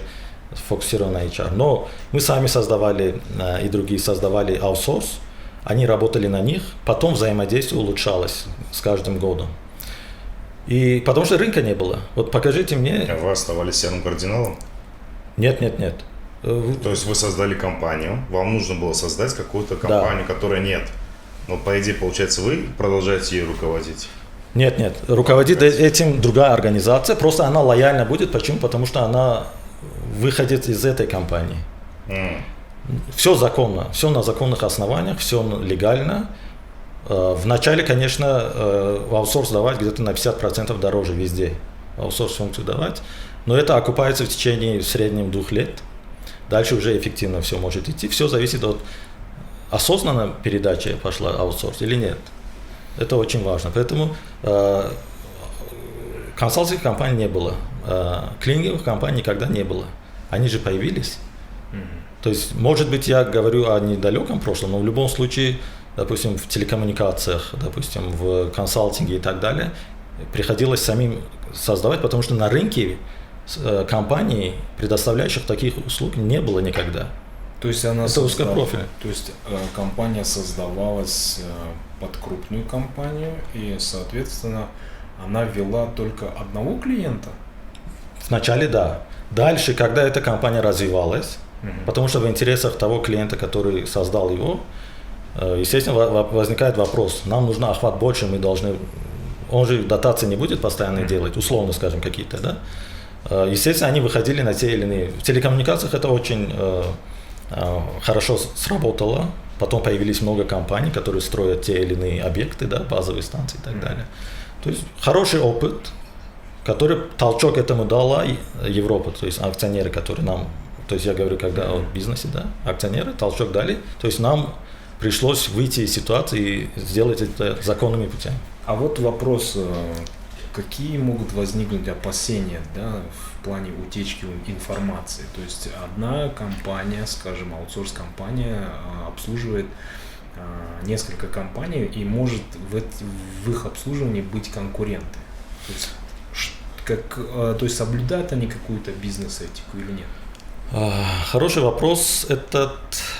фокусирован на HR. Но мы сами создавали, и другие создавали аутсорс, они работали на них, потом взаимодействие улучшалось с каждым годом. И потому что рынка не было. Вот покажите мне... А вы оставались серым кардиналом? Нет. То есть вы создали компанию, вам нужно было создать какую-то компанию, да, которой нет. Но по идее, получается, вы продолжаете ею руководить? Нет. Руководит этим другая организация, просто она лояльна будет. Почему? Потому что она выходит из этой компании. Все законно, все на законных основаниях, все легально. Вначале, конечно, аутсорс давать где-то на 50% дороже везде. Аутсорс-функцию давать. Но это окупается в течение в среднем 2 лет. Дальше уже эффективно все может идти. Все зависит от осознанной передачи пошла аутсорс или нет. Это очень важно. Поэтому консалтинговых компаний не было. Клининговых компаний никогда не было. Они же появились. То есть, может быть, я говорю о недалеком прошлом, но в любом случае, допустим, в телекоммуникациях, допустим, в консалтинге и так далее, приходилось самим создавать, потому что на рынке компаний, предоставляющих таких услуг, не было никогда. То есть она это узкопрофильно. То есть компания создавалась под крупную компанию, и, соответственно, она вела только одного клиента? Вначале да. Дальше, когда эта компания развивалась, потому что в интересах того клиента, который создал его, естественно, возникает вопрос, нам нужен охват больше, мы должны... Он же дотации не будет постоянно делать, условно скажем, какие-то, да? Естественно, они выходили на те или иные... В телекоммуникациях это очень хорошо сработало. Потом появились много компаний, которые строят те или иные объекты, да, базовые станции и так далее. То есть хороший опыт, который толчок этому дала Европа, то есть акционеры, которые нам... То есть я говорю, когда о бизнесе, да, акционеры толчок дали, то есть нам пришлось выйти из ситуации и сделать это законными путями. А вот вопрос, какие могут возникнуть опасения, да, в плане утечки информации? То есть одна компания, скажем, аутсорс-компания обслуживает несколько компаний, и может в их обслуживании быть конкуренты. То есть соблюдают они какую-то бизнес-этику или нет? Хороший вопрос. Этот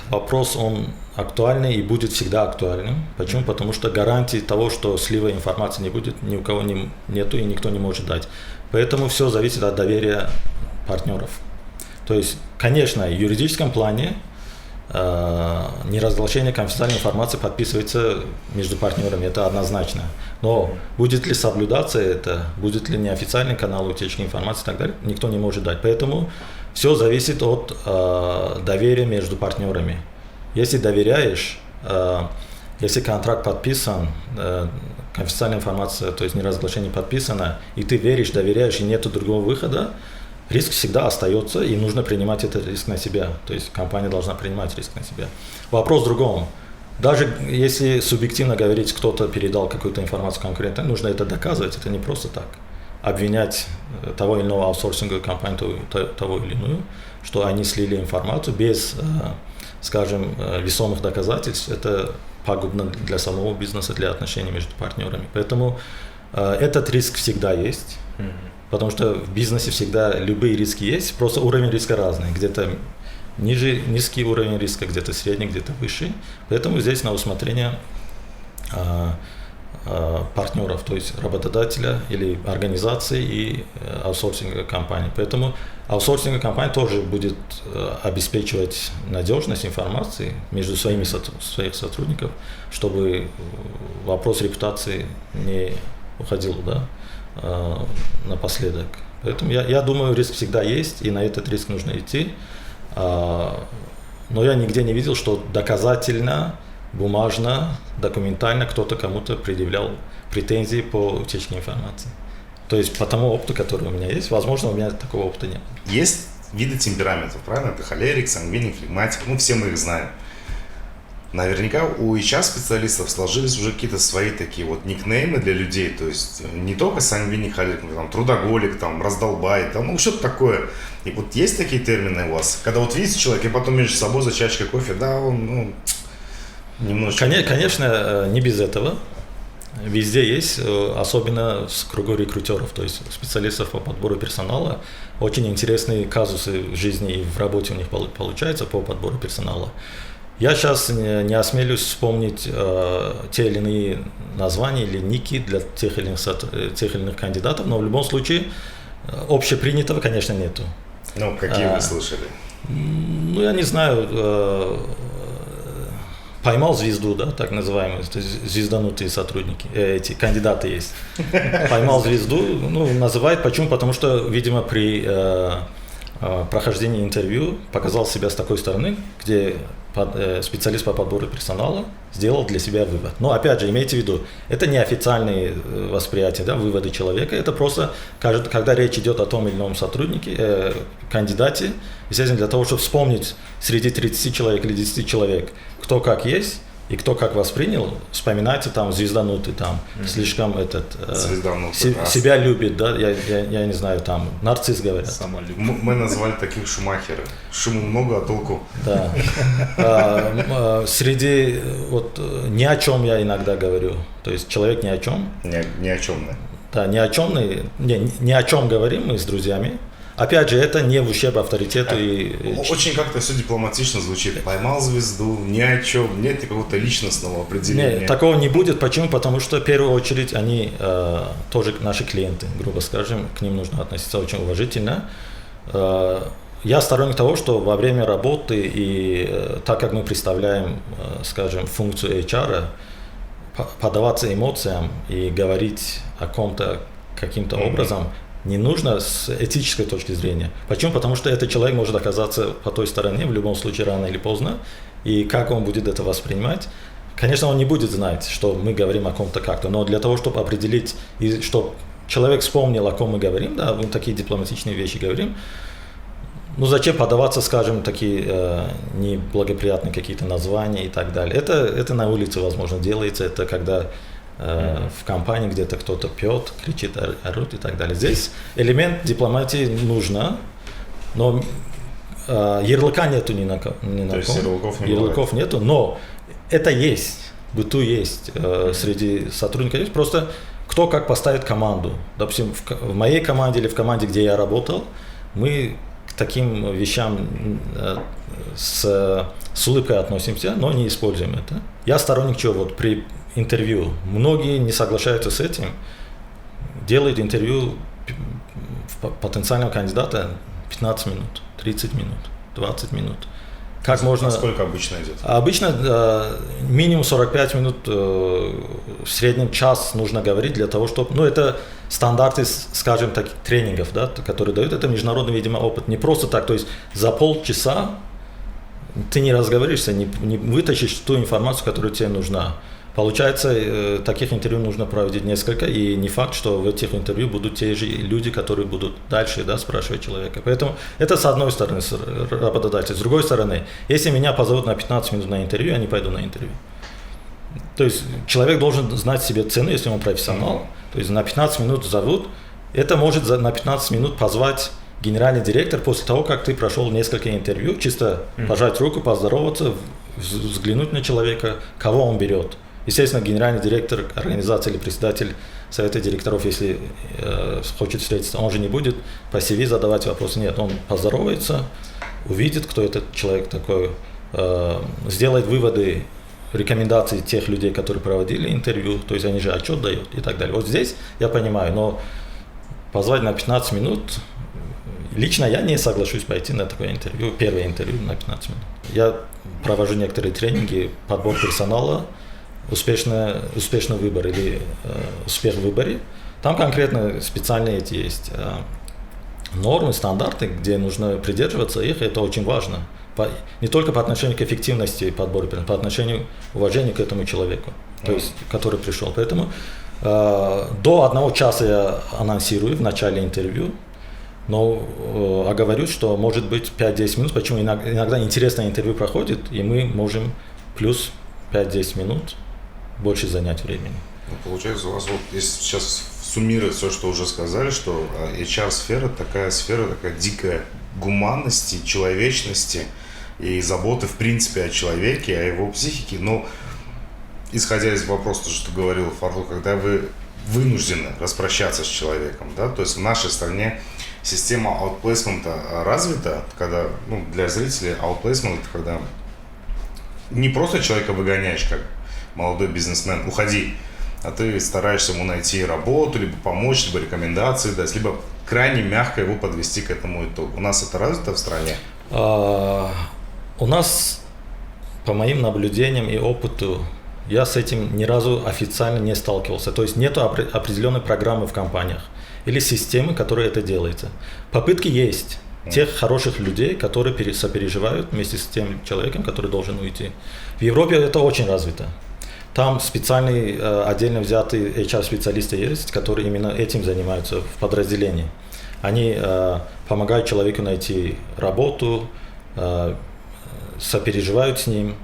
вопрос, он актуальный и будет всегда актуальным. Почему? Потому что гарантии того, что слива информации не будет, ни у кого нету и никто не может дать. Поэтому все зависит от доверия партнеров. То есть, конечно, в юридическом плане неразглашение конфиденциальной информации подписывается между партнерами, это однозначно. Но будет ли соблюдаться это, будет ли неофициальный канал утечки информации и так далее, никто не может дать. Поэтому все зависит от доверия между партнерами. Если доверяешь, если контракт подписан, конфиденциальная информация, то есть неразглашение подписано, и ты веришь, доверяешь, и нет другого выхода, риск всегда остается, и нужно принимать этот риск на себя. То есть компания должна принимать риск на себя. Вопрос в другом. Даже если субъективно говорить, кто-то передал какую-то информацию конкуренту, нужно это доказывать, это не просто так. Обвинять того или иного аутсорсинговую компанию, того или иную, что они слили информацию без, скажем, весомых доказательств, это пагубно для самого бизнеса, для отношений между партнерами. Поэтому этот риск всегда есть, потому что в бизнесе всегда любые риски есть, просто уровень риска разный. Где-то низкий уровень риска, где-то средний, где-то высший. Поэтому здесь на усмотрение партнеров, то есть работодателя или организации и аутсорсинговой компании. Поэтому аутсорсинговая компания тоже будет обеспечивать надежность информации между своих сотрудников, чтобы вопрос репутации не уходил, да, напоследок. Поэтому я думаю, риск всегда есть, и на этот риск нужно идти. Но я нигде не видел, что доказательно, бумажно, документально кто-то кому-то предъявлял претензии по утечке информации. То есть по тому опыту, который у меня есть, возможно, у меня такого опыта нет. Есть виды темпераментов, правильно? Это холерик, сангвиник, флегматик, все мы их знаем. Наверняка у HR-специалистов сложились уже какие-то свои такие вот никнеймы для людей, то есть не только сангвиник, холерик, там, трудоголик, там, раздолбай, там, что-то такое. И вот есть такие термины у вас, когда вот видите человека, и потом между собой за чашкой кофе, да, он, немножечко... Конечно, не без этого. Везде есть, особенно в кругу рекрутеров, то есть специалистов по подбору персонала. Очень интересные казусы в жизни и в работе у них получаются по подбору персонала. Я сейчас не осмелюсь вспомнить те или иные названия или ники для тех или иных кандидатов, но в любом случае общепринятого, конечно, нету. Ну, какие вы слышали? Ну, я не знаю, поймал звезду, да, так называемые, то есть звезданутые сотрудники, эти кандидаты есть. Поймал звезду, называют, почему? Потому что, видимо, при прохождении интервью показал себя с такой стороны, где специалист по подбору персонала сделал для себя вывод. Но опять же, имейте в виду, это не официальные восприятия, да, выводы человека, это просто, когда речь идет о том или ином сотруднике, кандидате, естественно, для того, чтобы вспомнить среди 30 человек или 10 человек, кто как есть, и кто как воспринял, вспоминайте там звезданутый, там слишком себя любит, да, я не знаю, там нарцисс говорят. Мы назвали таких шумахеры. Шуму много, а толку. Да. Среди ни о чем я иногда говорю. То есть человек ни о чем. Ни о чем, да. Да, ни о чем говорим мы с друзьями. Опять же, это не в ущерб авторитету. Очень как-то все дипломатично звучит. Поймал звезду, ни о чем, нет какого-то личностного определения. Нет, такого не будет. Почему? Потому что в первую очередь они тоже наши клиенты, грубо скажем, к ним нужно относиться очень уважительно. Я сторонник того, что во время работы и так как мы представляем, скажем, функцию HR, поддаваться эмоциям и говорить о ком-то каким-то образом не нужно с этической точки зрения. Почему? Потому что этот человек может оказаться по той стороне в любом случае рано или поздно. И как он будет это воспринимать? Конечно, он не будет знать, что мы говорим о ком-то как-то, но для того, чтобы определить, и чтобы человек вспомнил, о ком мы говорим, да, мы такие дипломатичные вещи говорим, ну зачем подаваться, скажем, такие неблагоприятные какие-то названия и так далее. Это на улице, возможно, делается, это когда в компании где-то кто-то пьет, кричит, орут и так далее. Здесь элемент дипломатии нужно, но ярлыка нету ни на ком. То есть ярлыков нету, но это есть, быту есть среди сотрудников. Есть просто кто как поставит команду. Допустим, в моей команде или в команде, где я работал, мы к таким вещам с улыбкой относимся, но не используем это. Я сторонник чего? Вот при интервью. Многие не соглашаются с этим, делают интервью потенциального кандидата 15 минут, 30 минут, 20 минут. Как можно... Сколько обычно идет? Обычно минимум 45 минут, в среднем час нужно говорить для того, чтобы... Ну, это стандарты, скажем так, тренингов, да, которые дают. Это международный, видимо, опыт. Не просто так, то есть за полчаса ты не разговоришься, не вытащишь ту информацию, которая тебе нужна. Получается, таких интервью нужно проводить несколько, и не факт, что в этих интервью будут те же люди, которые будут дальше, да, спрашивать человека. Поэтому это с одной стороны работодатель. С другой стороны, если меня позовут на 15 минут на интервью, я не пойду на интервью. То есть человек должен знать себе цену, если он профессионал. То есть на 15 минут зовут, это может на 15 минут позвать генеральный директор после того, как ты прошел несколько интервью, чисто пожать руку, поздороваться, взглянуть на человека, кого он берет. Естественно, генеральный директор организации или председатель совета директоров, если хочет встретиться, он же не будет по CV задавать вопросы. Нет, он поздоровается, увидит, кто этот человек такой, сделает выводы, рекомендации тех людей, которые проводили интервью, то есть они же отчет дают и так далее. Вот здесь я понимаю, но позвать на 15 минут, лично я не соглашусь пойти на такое интервью, первое интервью на 15 минут. Я провожу некоторые тренинги, подбор персонала, успешный выбор или успех в выборе. Там конкретно специальные эти есть нормы, стандарты, где нужно придерживаться их, это очень важно. Не только по отношению к эффективности подбора, по отношению к уважению к этому человеку, то есть, который пришел. Поэтому до 1 часа я анонсирую в начале интервью, но оговорюсь, что может быть 5-10 минут, почему иногда интересное интервью проходит, и мы можем плюс 5-10 минут больше занять времени. Ну, получается, у вас вот, если сейчас суммировать все, что уже сказали, что HR-сфера такая дикая гуманности, человечности и заботы, в принципе, о человеке, о его психике. Но, исходя из вопроса, что говорил Фаррух, когда вы вынуждены распрощаться с человеком, да, то есть в нашей стране система аутплейсмента развита, когда, ну, для зрителей аутплейсмент, когда не просто человека выгоняешь, как молодой бизнесмен, уходи, а ты стараешься ему найти работу, либо помочь, либо рекомендации дать, либо крайне мягко его подвести к этому итогу. У нас это развито в стране? У нас, по моим наблюдениям и опыту, я с этим ни разу официально не сталкивался. То есть нет определенной программы в компаниях или системы, которая это делается. Попытки есть. Тех хороших людей, которые сопереживают вместе с тем человеком, который должен уйти. В Европе это очень развито. Там специальные, отдельно взятые HR-специалисты есть, которые именно этим занимаются в подразделении. Они помогают человеку найти работу, сопереживают с ним,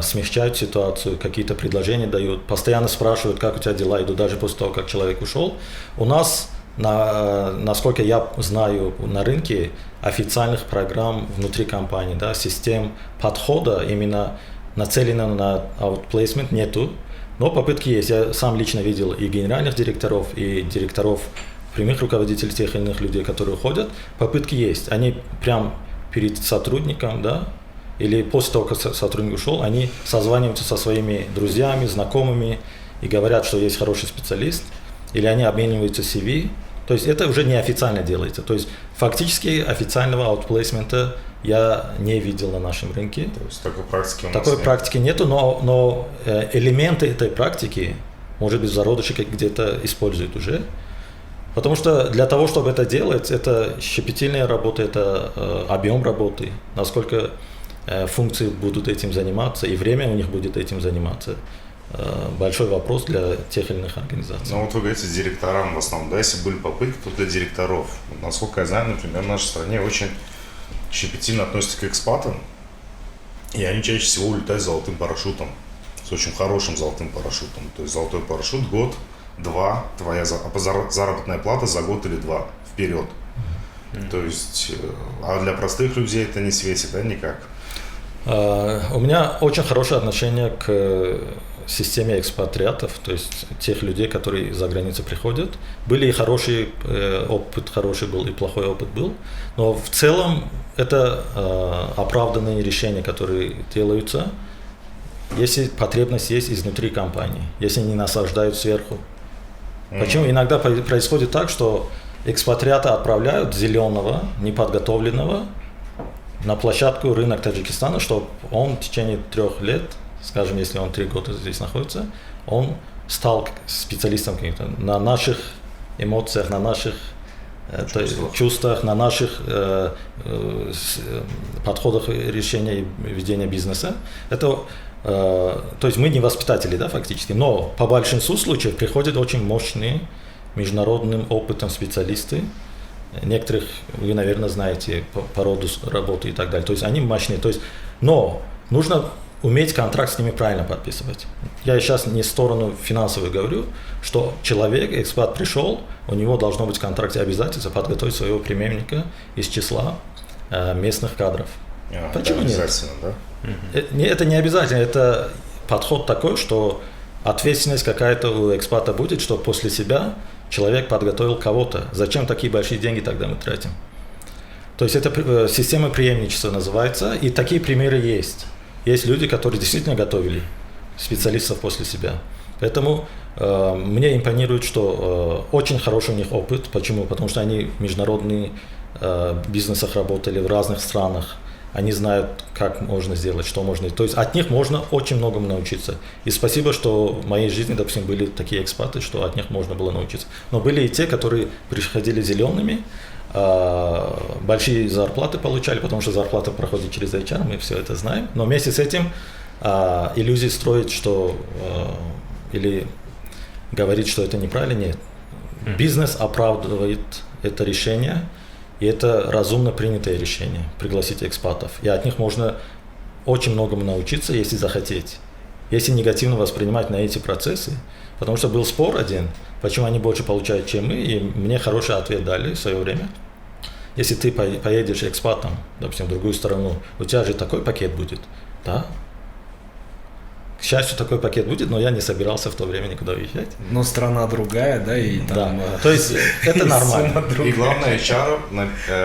смягчают ситуацию, какие-то предложения дают, постоянно спрашивают, как у тебя дела идут, даже после того, как человек ушел. У нас, насколько я знаю, на рынке официальных программ внутри компании, да, систем подхода именно нацеленного на outplacement нету, Но попытки есть. Я сам лично видел и генеральных директоров, и директоров, прямых руководителей тех или иных людей, которые уходят. Попытки есть. Они прям перед сотрудником, да, или после того, как сотрудник ушел, они созваниваются со своими друзьями, знакомыми и говорят, что есть хороший специалист, или они обмениваются CV. То есть это уже неофициально делается. То есть фактически официального аутплейсмента я не видел на нашем рынке. То есть такой практики у нас Такой нет. практики нету, но элементы этой практики, может быть, в зародыше где-то используют уже. Потому что для того, чтобы это делать, это щепетильная работа, это объем работы, насколько функции будут этим заниматься, и время у них будет этим заниматься. Большой вопрос для тех или иных организаций. Ну вот вы говорите директорам в основном, да, если были попытки, то для директоров. Насколько я знаю, например, в нашей стране очень щепетильно относятся к экспатам, и они чаще всего улетают с золотым парашютом, с очень хорошим золотым парашютом. То есть золотой парашют год, два, твоя заработная плата за год или два вперед. То есть, а для простых людей это не светит, да, никак? У меня очень хорошее отношение к системе экспатриатов, то есть тех людей, которые за границу приходят. Были и хороший опыт, хороший был, и плохой опыт был. Но в целом это оправданные решения, которые делаются, если потребность есть изнутри компании, если не насаждают сверху. Почему иногда происходит так, что экспатриата отправляют зеленого, неподготовленного на площадку рынок Таджикистана, чтобы он в течение 3 лет, скажем, если он 3 года здесь находится, он стал специалистом каким-то на наших эмоциях, на наших чувствах, на наших подходах решения и ведения бизнеса. Это, то есть мы не воспитатели, да, фактически, но по большинству случаев приходят очень мощные международным опытом специалисты. Некоторых вы, наверное, знаете по роду работы и так далее. То есть они мощные. То есть, но нужно уметь контракт с ними правильно подписывать. Я сейчас не в сторону финансовую говорю, что человек, экспат пришел, у него должно быть в контракте обязательство подготовить своего преемника из числа местных кадров. Почему нет? Обязательно, да? Это не обязательно, это подход такой, что ответственность какая-то у экспата будет, что после себя человек подготовил кого-то. Зачем такие большие деньги тогда мы тратим? То есть это система преемничества называется, и такие примеры есть. Есть люди, которые действительно готовили специалистов после себя. Поэтому мне импонирует, что очень хороший у них опыт. Почему? Потому что они в международных бизнесах работали в разных странах. Они знают, как можно сделать, что можно. То есть от них можно очень многому научиться. И спасибо, что в моей жизни, допустим, были такие экспаты, что от них можно было научиться. Но были и те, которые приходили зелеными, большие зарплаты получали, потому что зарплата проходит через HR, мы все это знаем. Но вместе с этим иллюзии строить, что или говорить, что это неправильно, нет. Бизнес оправдывает это решение, и это разумно принятое решение, пригласить экспатов. И от них можно очень многому научиться, если захотеть. Если негативно воспринимать на эти процессы, потому что был спор один, почему они больше получают, чем мы, и мне хороший ответ дали в свое время. Если ты поедешь экспатом, допустим, в другую страну, у тебя же такой пакет будет, да? К счастью, такой пакет будет, но я не собирался в то время никуда уезжать. Но страна другая, да, и там... Да, то есть это нормально. И главное,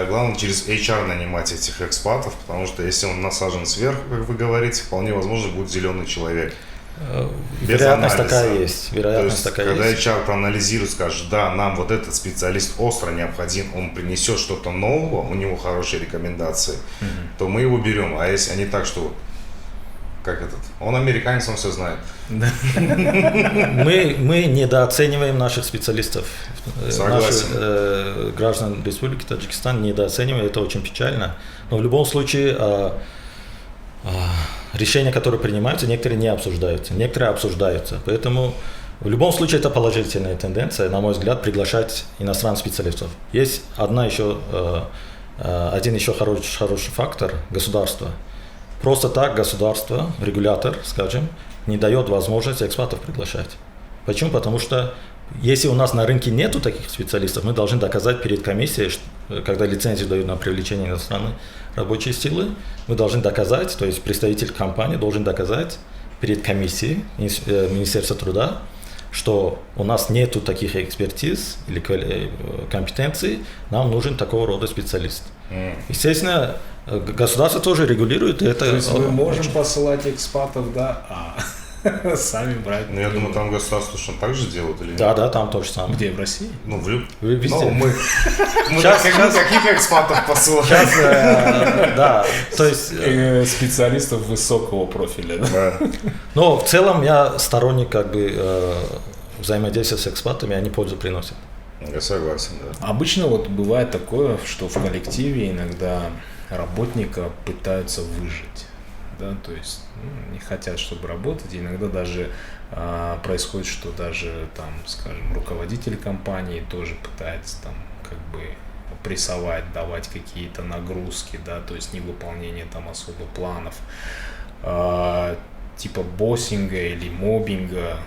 главное через HR нанимать этих экспатов, потому что если он насажен сверху, как вы говорите, вполне возможно будет зеленый человек. Вероятность такая есть. Вероятность такая когда есть. HR проанализирует, скажет, да, нам вот этот специалист остро необходим, он принесет что-то нового, у него хорошие рекомендации, то мы его берем. А если они так, что он американец, он все знает. Мы недооцениваем наших специалистов. Согласен. Наших граждан Республики Таджикистан недооцениваем, это очень печально. Но в любом случае решения, которые принимаются, некоторые не обсуждаются, некоторые обсуждаются. Поэтому в любом случае это положительная тенденция, на мой взгляд, приглашать иностранных специалистов. Есть один еще хороший фактор – государство. Просто так государство, регулятор, скажем, не дает возможности экспатов приглашать. Почему? Потому что если у нас на рынке нету таких специалистов, мы должны доказать перед комиссией, когда лицензию дают на привлечение иностранной рабочей силы, мы должны доказать, то есть представитель компании должен доказать перед комиссией Министерства труда, что у нас нету таких экспертиз или компетенций, нам нужен такого рода специалист. Естественно, государство тоже регулирует это. То есть мы можем посылать экспатов, да, сами брать. Ну, я думаю, там государство что так же делают или нет? Да, там то же самое. Где, в России? Ну, везде. Ну, мы Сейчас- каких экспатов посылаем? Сейчас, да, то есть, Специалистов высокого профиля, да? Да. но в целом я сторонник как бы взаимодействия с экспатами, они пользу приносят. Я согласен, да. Обычно вот бывает такое, что в коллективе иногда работника пытаются выжить, да, то есть не хотят, чтобы работать, и иногда даже происходит, что даже там, скажем, руководитель компании тоже пытается там как бы прессовать, давать какие-то нагрузки, да, то есть невыполнение там особо планов, типа боссинга или моббинга.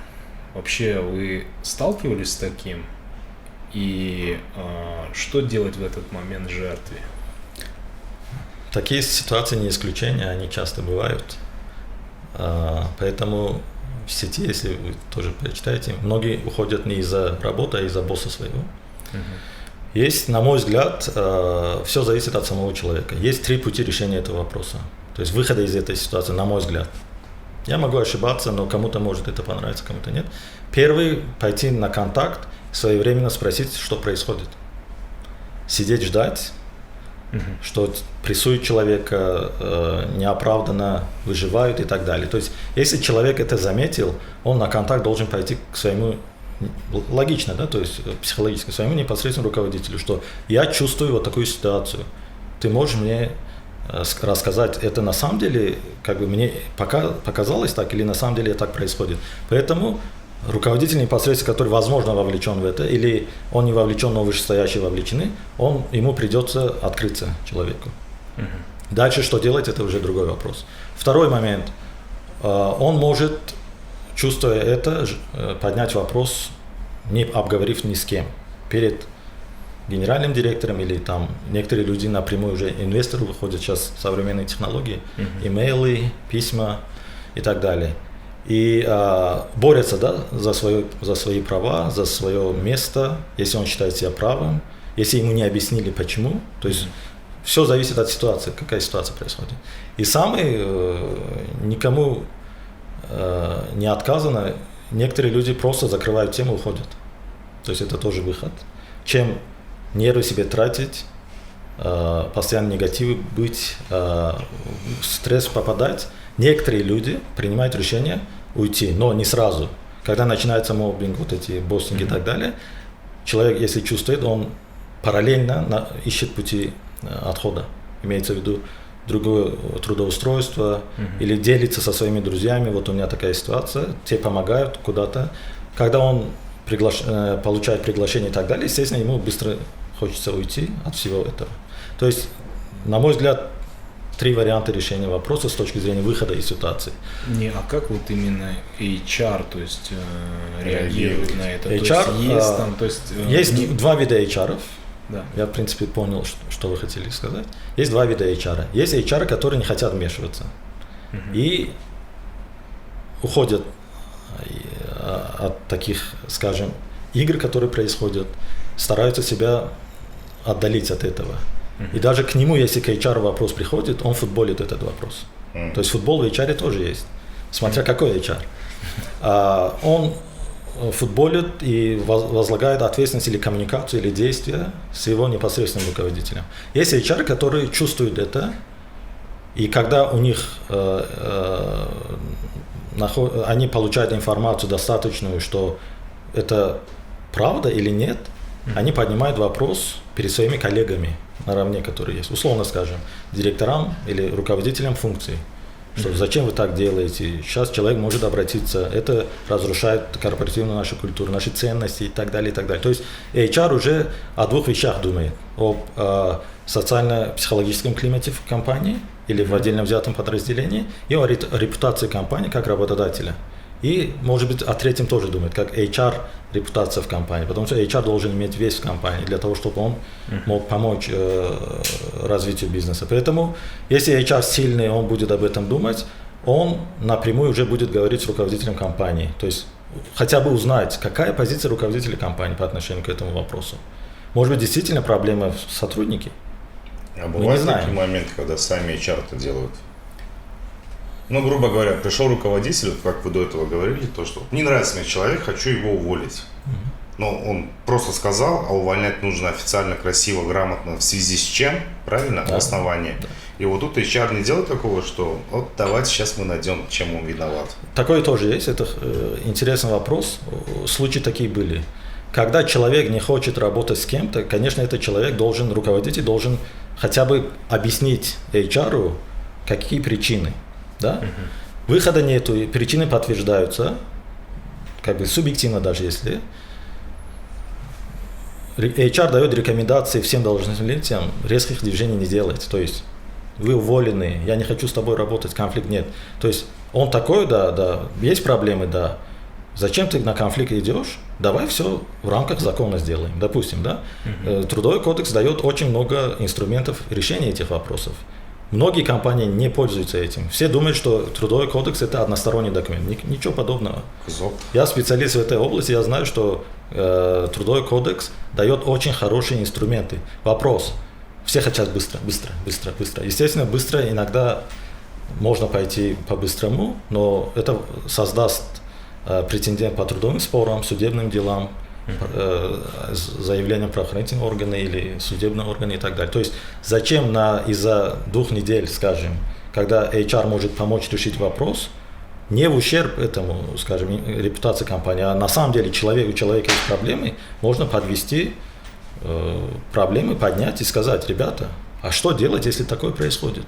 Вообще вы сталкивались с таким? И что делать в этот момент жертве? Такие ситуации не исключение, они часто бывают. Поэтому в сети, если вы тоже прочитаете, многие уходят не из-за работы, а из-за босса своего. Есть, на мой взгляд, все зависит от самого человека. Есть 3 пути решения этого вопроса. То есть выхода из этой ситуации, на мой взгляд. Я могу ошибаться, но кому-то может это понравиться, кому-то нет. Первый – пойти на контакт, своевременно спросить, что происходит. Сидеть, ждать, что прессуют человека, неоправданно выживают и так далее. То есть, если человек это заметил, он на контакт должен пойти к своему, логично, да, то есть психологически, своему непосредственному руководителю, что я чувствую вот такую ситуацию. Ты можешь мне рассказать, это на самом деле, как бы мне показалось так, или на самом деле так происходит. Поэтому руководитель непосредственно, который, возможно, вовлечен в это, или он не вовлечен, но вышестоящие вовлечены, ему придется открыться человеку. Дальше что делать, это уже другой вопрос. Второй момент. Он может, чувствуя это, поднять вопрос, не обговорив ни с кем, перед генеральным директором или там некоторые люди напрямую уже инвесторы выходят, сейчас современные технологии, имейлы, письма и так далее. И борются, да, за свои права, за свое место, если он считает себя правым, если ему не объяснили почему, то есть все зависит от ситуации, какая ситуация происходит. И никому не отказано, некоторые люди просто закрывают тему и уходят. То есть это тоже выход. Чем нервы себе тратить, постоянно негативы быть, в стресс попадать, некоторые люди принимают решение уйти, но не сразу. Когда начинается моббинг, вот эти боссинги и так далее, человек, если чувствует, он параллельно ищет пути отхода. Имеется в виду другое трудоустройство или делится со своими друзьями. Вот у меня такая ситуация, те помогают куда-то. Когда он получает приглашение и так далее, естественно, ему быстро хочется уйти от всего этого. То есть, на мой взгляд, 3 варианта решения вопроса с точки зрения выхода из ситуации. А как вот именно HR, то есть реагирует на это? HR, есть 2 вида HR. Да. Я, в принципе, понял, что вы хотели сказать. Есть 2 вида HR. Есть HR, которые не хотят вмешиваться. И уходят от таких, скажем, игр, которые происходят, стараются себя отдалить от этого. И даже к нему, если к HR вопрос приходит, он футболит этот вопрос. То есть футбол в HR тоже есть, смотря какой HR. Он футболит и возлагает ответственность или коммуникацию, или действия с его непосредственным руководителем. Есть HR, которые чувствуют это, и когда у них они получают информацию достаточную, что это правда или нет, они поднимают вопрос перед своими коллегами наравне, которые есть. Условно скажем, директорам или руководителям функций. Что зачем вы так делаете? Сейчас человек может обратиться, это разрушает корпоративную нашу культуру, наши ценности и так далее, и так далее. То есть HR уже о 2 вещах думает. Об социально-психологическом климате в компании или в отдельно взятом подразделении и о репутации компании как работодателя. И, может быть, о 3-м тоже думает, как HR репутация в компании, потому что HR должен иметь вес в компании для того, чтобы он мог помочь развитию бизнеса. Поэтому, если HR сильный, он будет об этом думать, он напрямую уже будет говорить с руководителем компании. То есть хотя бы узнать, какая позиция руководителя компании по отношению к этому вопросу. Может быть, действительно проблема в сотруднике? А бывают такие моменты, когда сами HR это делают? Ну, грубо говоря, пришел руководитель, как вы до этого говорили, то, что не нравится мне человек, хочу его уволить. Но он просто сказал, а увольнять нужно официально, красиво, грамотно, в связи с чем, правильно, да. Основание. Да. И вот тут HR не делает такого, что вот давайте сейчас мы найдем, чем он виноват. Такое тоже есть, это интересный вопрос, случаи такие были. Когда человек не хочет работать с кем-то, конечно, этот человек должен, руководитель должен хотя бы объяснить HR, какие причины. Да? Выхода нету, причины подтверждаются, как бы субъективно даже если. HR дает рекомендации всем должностным лицам резких движений не делать. То есть вы уволены, я не хочу с тобой работать, конфликт нет. То есть он такой, да, есть проблемы, да. Зачем ты на конфликт идешь? Давай все в рамках закона сделаем, допустим, да. Трудовой кодекс дает очень много инструментов решения этих вопросов. Многие компании не пользуются этим. Все думают, что трудовой кодекс это односторонний документ. Ничего подобного. Я специалист в этой области, я знаю, что трудовой кодекс дает очень хорошие инструменты. Вопрос. Все хотят быстро. Естественно, быстро иногда можно пойти по-быстрому, но это создаст прецедент по трудовым спорам, судебным делам, заявлением правоохранительного органа или судебного органа и так далее. То есть зачем из-за 2 недель, скажем, когда HR может помочь решить вопрос, не в ущерб этому, скажем, репутации компании, а на самом деле у человека есть проблемы, можно подвести проблемы, поднять и сказать, ребята, а что делать, если такое происходит?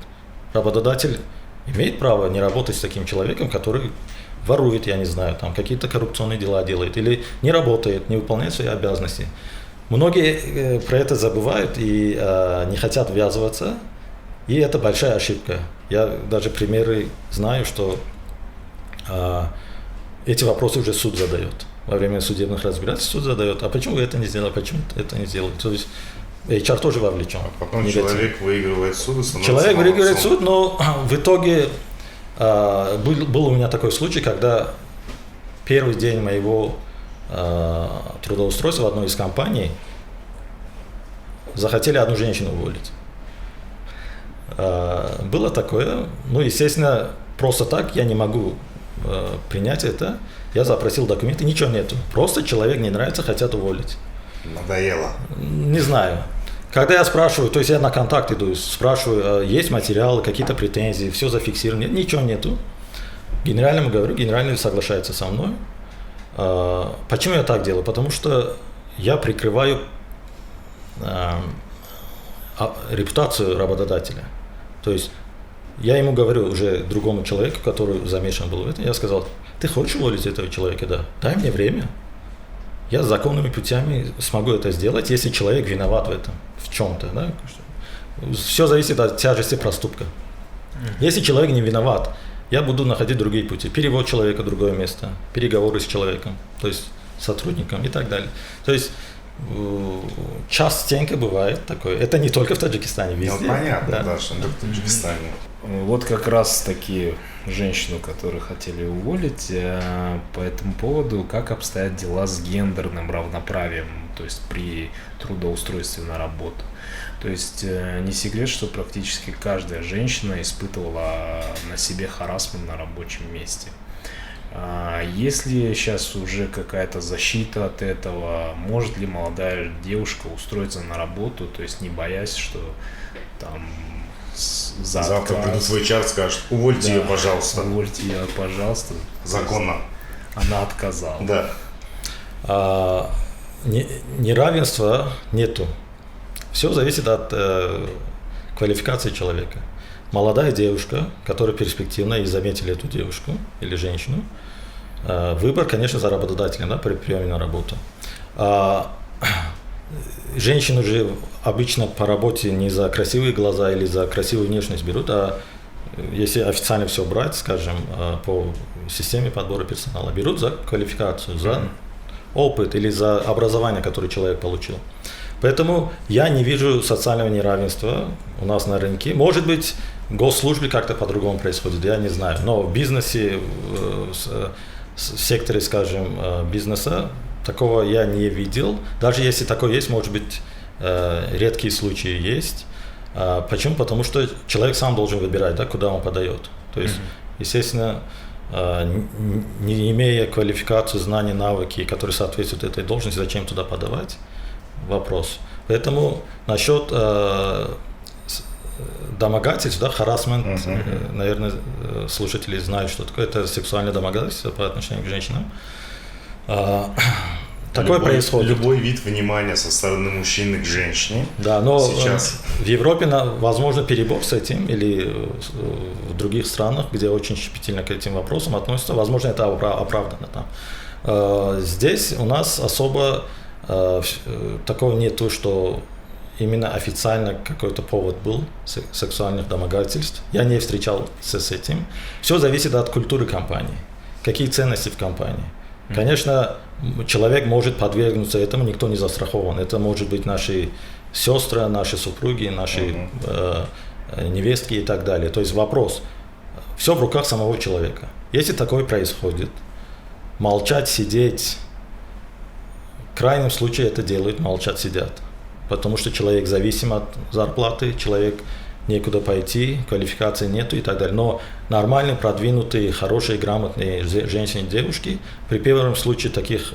Работодатель имеет право не работать с таким человеком, который ворует, я не знаю, там какие-то коррупционные дела делает, или не работает, не выполняет свои обязанности. Многие про это забывают и не хотят ввязываться, и это большая ошибка. Я даже примеры знаю, что эти вопросы уже суд задает. Во время судебных разбирательств суд задает, а почему вы это не сделали, почему это не сделали? То есть HR тоже вовлечен. А потом человек выигрывает суд и становится Человек выигрывает суд, но в итоге был у меня такой случай, когда первый день моего трудоустройства в одной из компаний захотели одну женщину уволить. Было такое, ну, естественно, просто так я не могу принять это. Я запросил документы, ничего нету. Просто человек не нравится, хотят уволить. Надоело. Не знаю. Когда я спрашиваю, то есть я на контакт иду, спрашиваю, есть материалы, какие-то претензии, все зафиксировано, нет, ничего нету. Генеральному говорю, генеральный соглашается со мной. Почему я так делаю? Потому что я прикрываю репутацию работодателя. То есть я ему говорю уже другому человеку, который замешан был в этом, я сказал, ты хочешь уволить этого человека? Да. Дай мне время. Я законными путями смогу это сделать, если человек виноват в этом, в чем-то. Да? Все зависит от тяжести проступка. Если человек не виноват, я буду находить другие пути. Перевод человека в другое место, переговоры с человеком, то есть с сотрудником и так далее. То есть частенько бывает такое. Это не только в Таджикистане, везде. Ну, понятно, да, что не только в Таджикистане. Вот как раз таки женщину, которую хотели уволить, по этому поводу, как обстоят дела с гендерным равноправием, то есть при трудоустройстве на работу. То есть не секрет, что практически каждая женщина испытывала на себе харассмент на рабочем месте. Есть ли сейчас уже какая-то защита от этого? Может ли молодая девушка устроиться на работу, то есть не боясь, что там завтра придут в HR, скажут, увольте ее, пожалуйста. Увольте ее, пожалуйста. Законно. Она отказала. Да. Неравенства нету. Все зависит от квалификации человека. Молодая девушка, которая перспективна, и заметили эту девушку или женщину, выбор, конечно, за работодателем, да, при приеме на работу. Женщину же обычно по работе не за красивые глаза или за красивую внешность берут, а если официально все брать, скажем, по системе подбора персонала, берут за квалификацию, за опыт или за образование, которое человек получил. Поэтому я не вижу социального неравенства у нас на рынке. Может быть, В госслужбе как-то по-другому происходит, я не знаю. Но в бизнесе, в секторе, скажем, бизнеса, такого я не видел. Даже если такое есть, может быть, редкие случаи есть. Почему? Потому что человек сам должен выбирать, да, куда он подает. То есть, естественно, не имея квалификацию, знаний, навыки, которые соответствуют этой должности, зачем туда подавать? Вопрос. Поэтому насчет домогательств, да, харассмент, наверное, слушатели знают, что такое. Это сексуальное домогательство по отношению к женщинам. Такое происходит. Любой вид внимания со стороны мужчины к женщине. Да, но сейчас в Европе, возможно, перебор с этим, или в других странах, где очень щепетильно к этим вопросам относятся, возможно, это оправдано там. Здесь у нас особо такого нету, что именно официально какой-то повод был сексуальных домогательств. Я не встречался с этим. Все зависит от культуры компании. Какие ценности в компании. Конечно, человек может подвергнуться этому, никто не застрахован. Это может быть наши сестры, наши супруги, наши невестки и так далее. То есть вопрос, все в руках самого человека. Если такое происходит, молчать, сидеть, в крайнем случае это делают, молчат, сидят. Потому что человек зависим от зарплаты, человек некуда пойти, квалификации нету и так далее. Но нормальные, продвинутые, хорошие, грамотные женщины и девушки при первом случае таких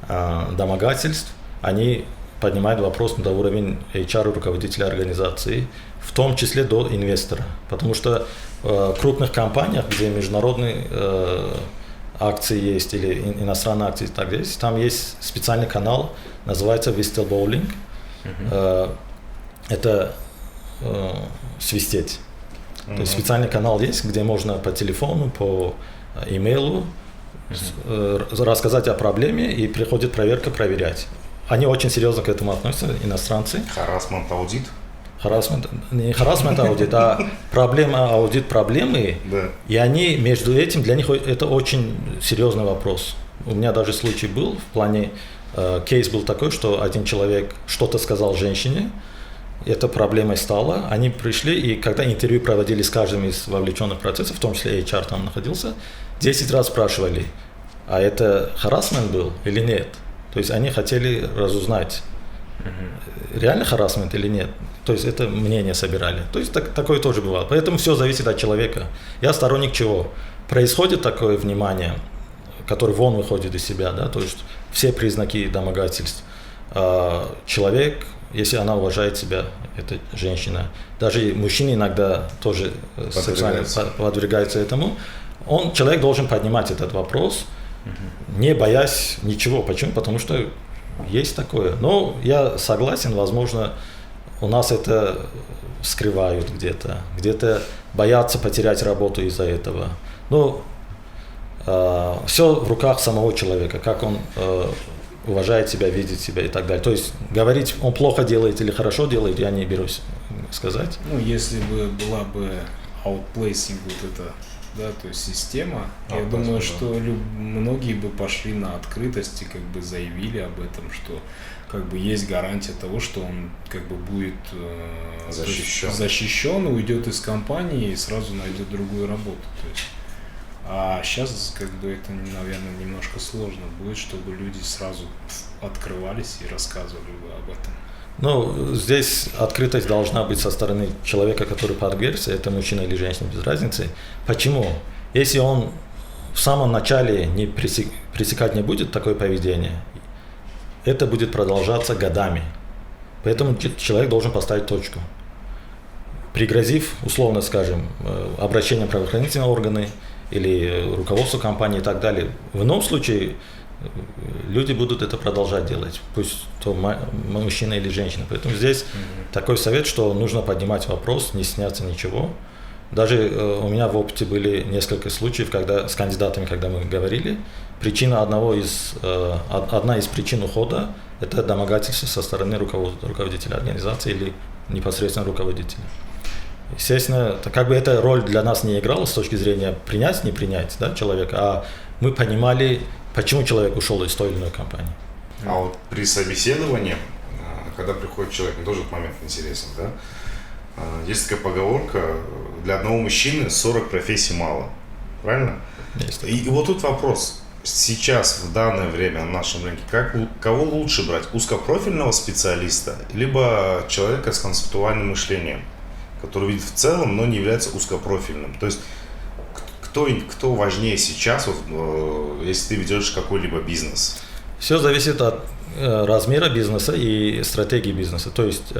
домогательств, они поднимают вопрос на уровень HR, руководителя организации, в том числе до инвестора. Потому что в крупных компаниях, где международные акции есть или иностранные акции и так далее, там есть специальный канал, называется whistleblowing. Это свистеть. То есть специальный канал есть, где можно по телефону, по имейлу рассказать о проблеме, и приходит проверка проверять. Они очень серьезно к этому относятся, иностранцы. Харассмент аудит? Не харассмент аудит, а проблема аудит проблемы. Да. И они между этим, для них это очень серьезный вопрос. У меня даже случай был в плане, кейс был такой, что один человек что-то сказал женщине, это проблемой стало. Они пришли, и когда интервью проводили с каждым из вовлеченных процессов, в том числе HR там находился, 10 раз спрашивали, а это харассмент был или нет? То есть они хотели разузнать, реально харассмент или нет. То есть это мнение собирали. То есть такое тоже бывало. Поэтому все зависит от человека. Я сторонник чего? Происходит такое внимание, которое вон выходит из себя, да, то есть все признаки домогательств. Человек, если она уважает себя, эта женщина, даже мужчины иногда тоже сексуально подвергаются этому, человек должен поднимать этот вопрос, не боясь ничего. Почему? Потому что есть такое. Но я согласен, возможно, у нас это скрывают где-то боятся потерять работу из-за этого. Но все в руках самого человека, как он уважает себя, видит себя и так далее. То есть говорить, он плохо делает или хорошо делает, я не берусь сказать. Ну, если бы была бы outplacing вот эта, да, то есть система, я думаю, что многие бы пошли на открытость и как бы заявили об этом, что как бы есть гарантия того, что он как бы будет защищен, уйдет из компании и сразу найдет другую работу. То есть, а сейчас как бы это, наверное, немножко сложно будет, чтобы люди сразу открывались и рассказывали об этом. Ну, здесь открытость должна быть со стороны человека, который подвергся, это мужчина или женщина, без разницы. Почему? Если он в самом начале не пресекать не будет такое поведение, это будет продолжаться годами. Поэтому человек должен поставить точку. Пригрозив, условно скажем, обращением в правоохранительные органы или руководство компании и так далее, в ином случае люди будут это продолжать делать, пусть то мужчина или женщина. Поэтому здесь такой совет, что нужно поднимать вопрос, не стесняться ничего. Даже у меня в опыте были несколько случаев, когда с кандидатами, когда мы говорили, одна из причин ухода – это домогательство со стороны руководителя организации или непосредственно руководителя. Естественно, как бы эта роль для нас не играла с точки зрения принять, не принять, да, человека, а мы понимали, почему человек ушел из той или иной компании. А вот при собеседовании, когда приходит человек, мне тоже этот момент интересен, да? Есть такая поговорка, для одного мужчины 40 профессий мало. Правильно? Есть И вот тут вопрос. Сейчас, в данное время на нашем рынке, кого лучше брать? Узкопрофильного специалиста, либо человека с концептуальным мышлением, который видит в целом, но не является узкопрофильным? То есть кто важнее сейчас, если ты ведешь какой-либо бизнес? Все зависит от размера бизнеса и стратегии бизнеса. То есть,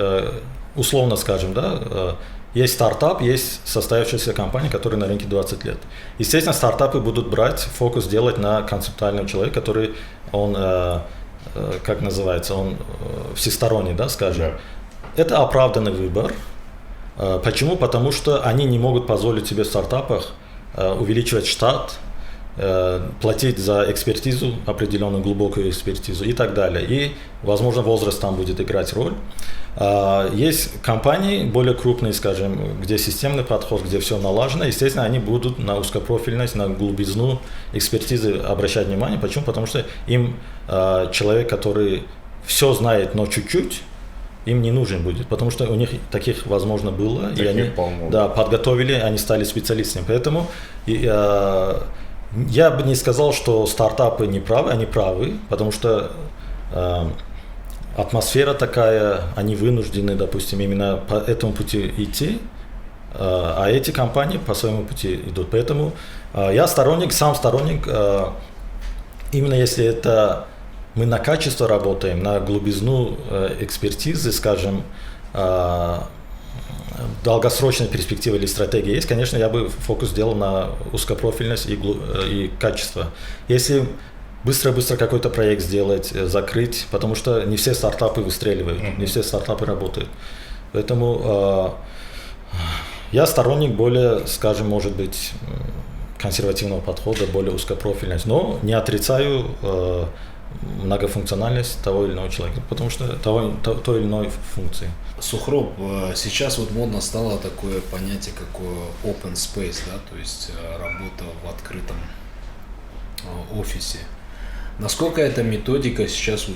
условно скажем, да, есть стартап, есть состоявшаяся компания, которая на рынке 20 лет. Естественно, стартапы будут брать фокус делать на концептуального человека, который, он, как называется, он всесторонний, да, скажем. Да. Это оправданный выбор. Почему? Потому что они не могут позволить себе в стартапах увеличивать штат, платить за экспертизу, определенную глубокую экспертизу и так далее. И, возможно, возраст там будет играть роль. Есть компании более крупные, скажем, где системный подход, где все налажено. Естественно, они будут на узкопрофильность, на глубизну экспертизы обращать внимание. Почему? Потому что им человек, который все знает, но чуть-чуть, им не нужен будет, потому что у них таких, возможно, было, таких и они подготовили, они стали специалистами. Поэтому я бы не сказал, что стартапы не правы, они правы, потому что атмосфера такая, они вынуждены, допустим, именно по этому пути идти, а эти компании по своему пути идут. Поэтому я сам сторонник, именно если это мы на качество работаем, на глубизну экспертизы, скажем, долгосрочная перспектива или стратегия есть, конечно, я бы фокус делал на узкопрофильность и качество. Если быстро-быстро какой-то проект сделать, закрыть, потому что не все стартапы выстреливают, не все стартапы работают. Поэтому я сторонник более, скажем, может быть, консервативного подхода, более узкопрофильность, но не отрицаю многофункциональность того или иного человека, потому что той или иной функции. Сухроб, сейчас вот модно стало такое понятие, как open space, да, то есть работа в открытом офисе. Насколько эта методика сейчас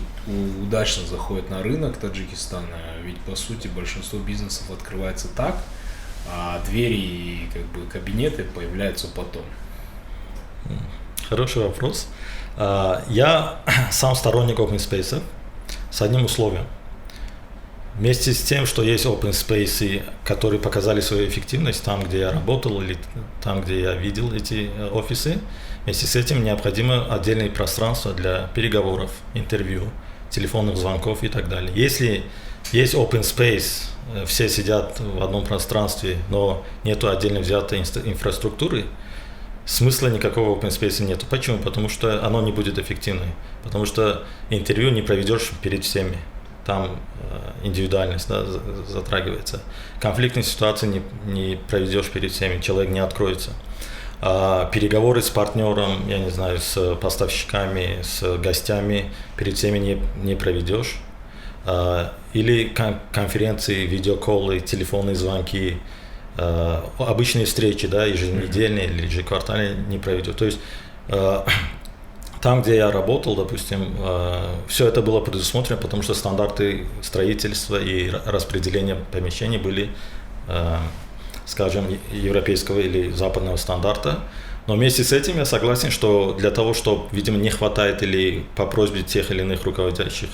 удачно заходит на рынок Таджикистана? Ведь по сути большинство бизнесов открывается так, а двери и кабинеты появляются потом. Хороший вопрос. Я сам сторонник open space с одним условием. Вместе с тем, что есть open space, которые показали свою эффективность там, где я работал, или там, где я видел эти офисы, вместе с этим необходимо отдельное пространство для переговоров, интервью, телефонных звонков и так далее. Если есть open space, все сидят в одном пространстве, но нету отдельно взятой инфраструктуры, смысла никакого open space нету. Почему? Потому что оно не будет эффективным. Потому что интервью не проведешь перед всеми. Там индивидуальность, да, затрагивается. Конфликтные ситуации не проведешь перед всеми, человек не откроется. Переговоры с партнером, я не знаю, с поставщиками, с гостями перед всеми не проведешь. Или конференции, видеоколлы, телефонные звонки, обычные встречи, да, еженедельные или ежеквартальные не проведешь. То есть там, где я работал, допустим, все это было предусмотрено, потому что стандарты строительства и распределения помещений были, скажем, европейского или западного стандарта. Но вместе с этим я согласен, что для того, чтобы, видимо, не хватает или по просьбе тех или иных руководящих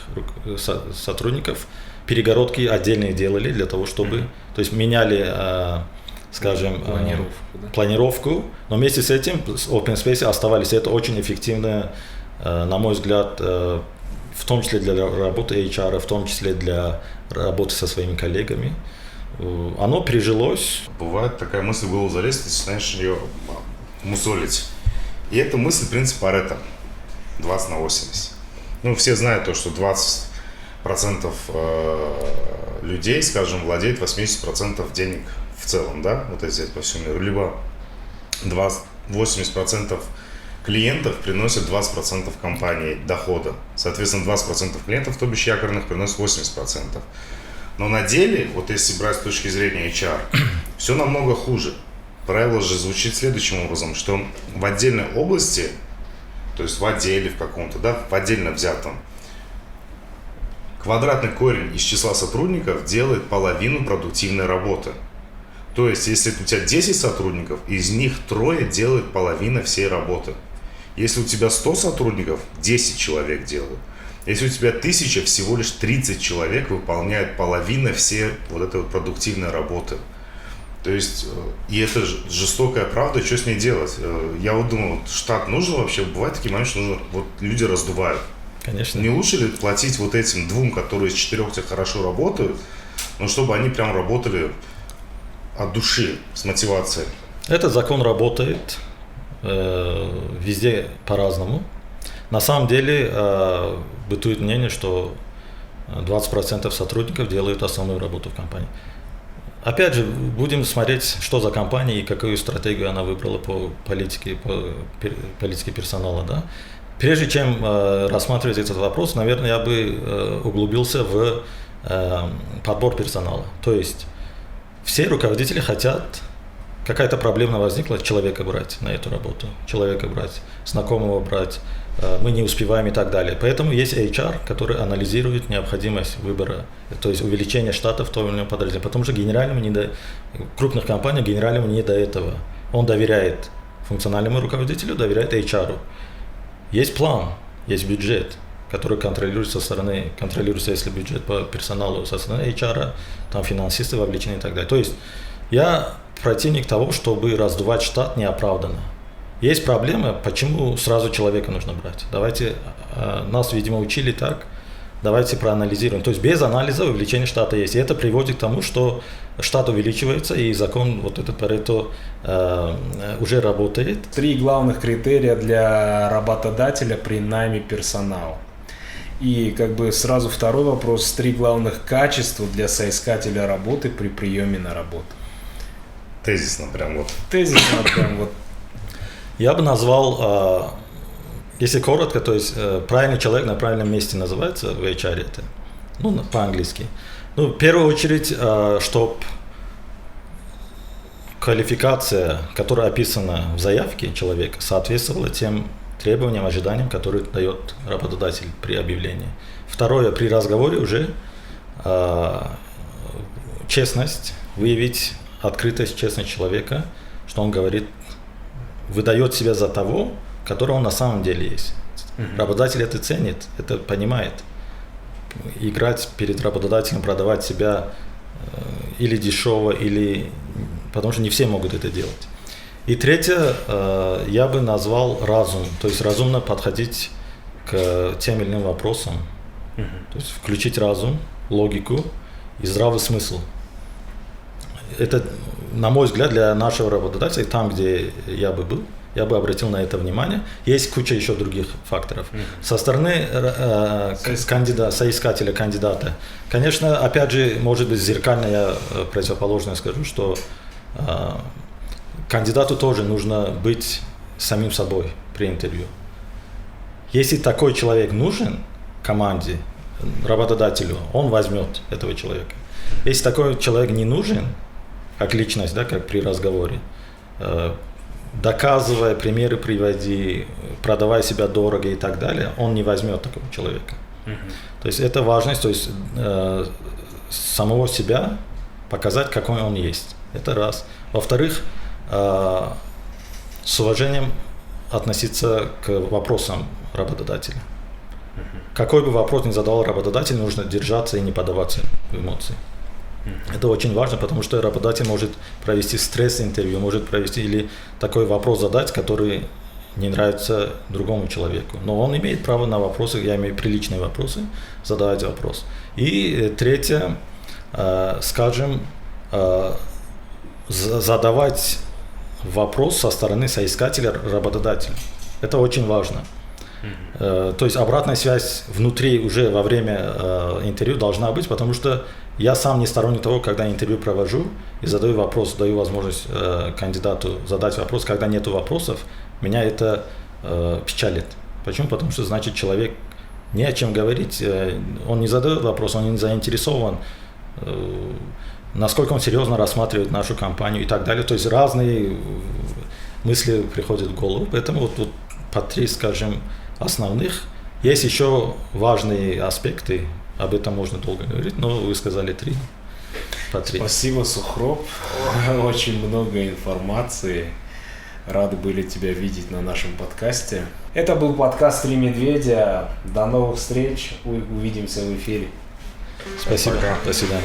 сотрудников, перегородки отдельные делали для того, чтобы, то есть меняли, скажем, планировку, но вместе с этим open space оставались. Это очень эффективно, на мой взгляд, в том числе для работы HR, в том числе для работы со своими коллегами. Оно прижилось. Бывает такая мысль в голову залезть, ты начинаешь ее мусолить. И эта мысль, в принципе, Парето 20/80. Ну, все знают то, что 20% людей, скажем, владеет 80% денег в целом, да, вот если взять по всему миру. Либо 80% клиентов приносят 20% компании дохода. Соответственно, 20% клиентов, то бишь якорных, приносят 80%. Но на деле, вот если брать с точки зрения HR, все намного хуже. Правило же звучит следующим образом, что в отдельной области, то есть в отделе в каком-то, да, в отдельно взятом, квадратный корень из числа сотрудников делает половину продуктивной работы. То есть, если у тебя 10 сотрудников, из них 3 делают половину всей работы. Если у тебя 100 сотрудников, 10 человек делают. Если у тебя 1000, всего лишь 30 человек выполняют половину всей вот этой вот продуктивной работы. То есть, и это жестокая правда, что с ней делать? Я вот думаю, вот штат нужен вообще? Бывает такие моменты, что нужно, вот люди раздувают. Конечно. Не лучше ли платить вот этим 2, которые из 4 тебя хорошо работают, но чтобы они прям работали от души, с мотивацией? Этот закон работает везде по-разному. На самом деле бытует мнение, что 20% сотрудников делают основную работу в компании. Опять же, будем смотреть, что за компания и какую стратегию она выбрала по политике персонала. Да? Прежде чем рассматривать этот вопрос, наверное, я бы углубился в подбор персонала. То есть все руководители хотят, какая-то проблема возникла, человека брать на эту работу, человека брать, знакомого брать, мы не успеваем и так далее. Поэтому есть HR, который анализирует необходимость выбора, то есть увеличения штата в том или ином подразделении. Потому что в крупных компаниях генеральному не до этого. Он доверяет функциональному руководителю, доверяет HR. Есть план, есть бюджет, который контролируется если бюджет по персоналу со стороны HR, там финансисты вовлечены и так далее. То есть я противник того, чтобы раздувать штат неоправданно. Есть проблема, почему сразу человека нужно брать. Нас, видимо, учили так, давайте проанализируем. То есть без анализа увеличение штата есть. И это приводит к тому, что штат увеличивается, и закон вот этот Парето уже работает. 3 главных критерия для работодателя при найме персонала. И сразу второй вопрос: 3 главных качества для соискателя работы при приеме на работу. Тезисно прям вот. Я бы назвал, если коротко, то есть правильный человек на правильном месте называется в HR это, по-английски. В первую очередь, чтобы квалификация, которая описана в заявке человека, соответствовала тем требованиям, ожиданиям, которые дает работодатель при объявлении. Второе, при разговоре уже честность, выявить открытость, честность человека, что он говорит, выдает себя за того, который он на самом деле есть. Работодатель это ценит, это понимает. Играть перед работодателем, продавать себя или дешево, потому что не все могут это делать. И третье, я бы назвал разум, то есть разумно подходить к тем или иным вопросам, то есть включить разум, логику и здравый смысл. Это, на мой взгляд, для нашего работодателя, там, где я бы был, я бы обратил на это внимание. Есть куча еще других факторов. Со стороны соискателя, кандидата, конечно, опять же, может быть, зеркально я противоположное скажу, что кандидату тоже нужно быть самим собой при интервью. Если такой человек нужен команде, работодателю, он возьмет этого человека. Если такой человек не нужен, как личность, да, как при разговоре, доказывая, примеры приводи, продавая себя дорого и так далее, он не возьмет такого человека. То есть это важность, то есть самого себя показать, какой он есть. Это раз. Во-вторых, с уважением относиться к вопросам работодателя. Какой бы вопрос ни задал работодатель, нужно держаться и не поддаваться в эмоции. Это очень важно, потому что работодатель может провести стресс-интервью, может провести или такой вопрос задать, который не нравится другому человеку. Но он имеет право на вопросы, я имею приличные вопросы, задавать вопрос. И третье, скажем, задавать вопрос со стороны соискателя работодателя. Это очень важно. То есть обратная связь внутри уже во время интервью должна быть, потому что я сам не сторонник того, когда интервью провожу и задаю вопрос, даю возможность кандидату задать вопрос. Когда нет вопросов, меня это печалит. Почему? Потому что значит человек не о чем говорить, он не задает вопрос, он не заинтересован, насколько он серьезно рассматривает нашу компанию и так далее. То есть разные мысли приходят в голову. Поэтому вот по 3, скажем, основных. Есть еще важные аспекты об этом можно долго говорить, но вы сказали 3. По 3. Спасибо, Сухроб. Очень много информации. Рады были тебя видеть на нашем подкасте. Это был подкаст «Три медведя». До новых встреч. Увидимся в эфире. Спасибо. До свидания.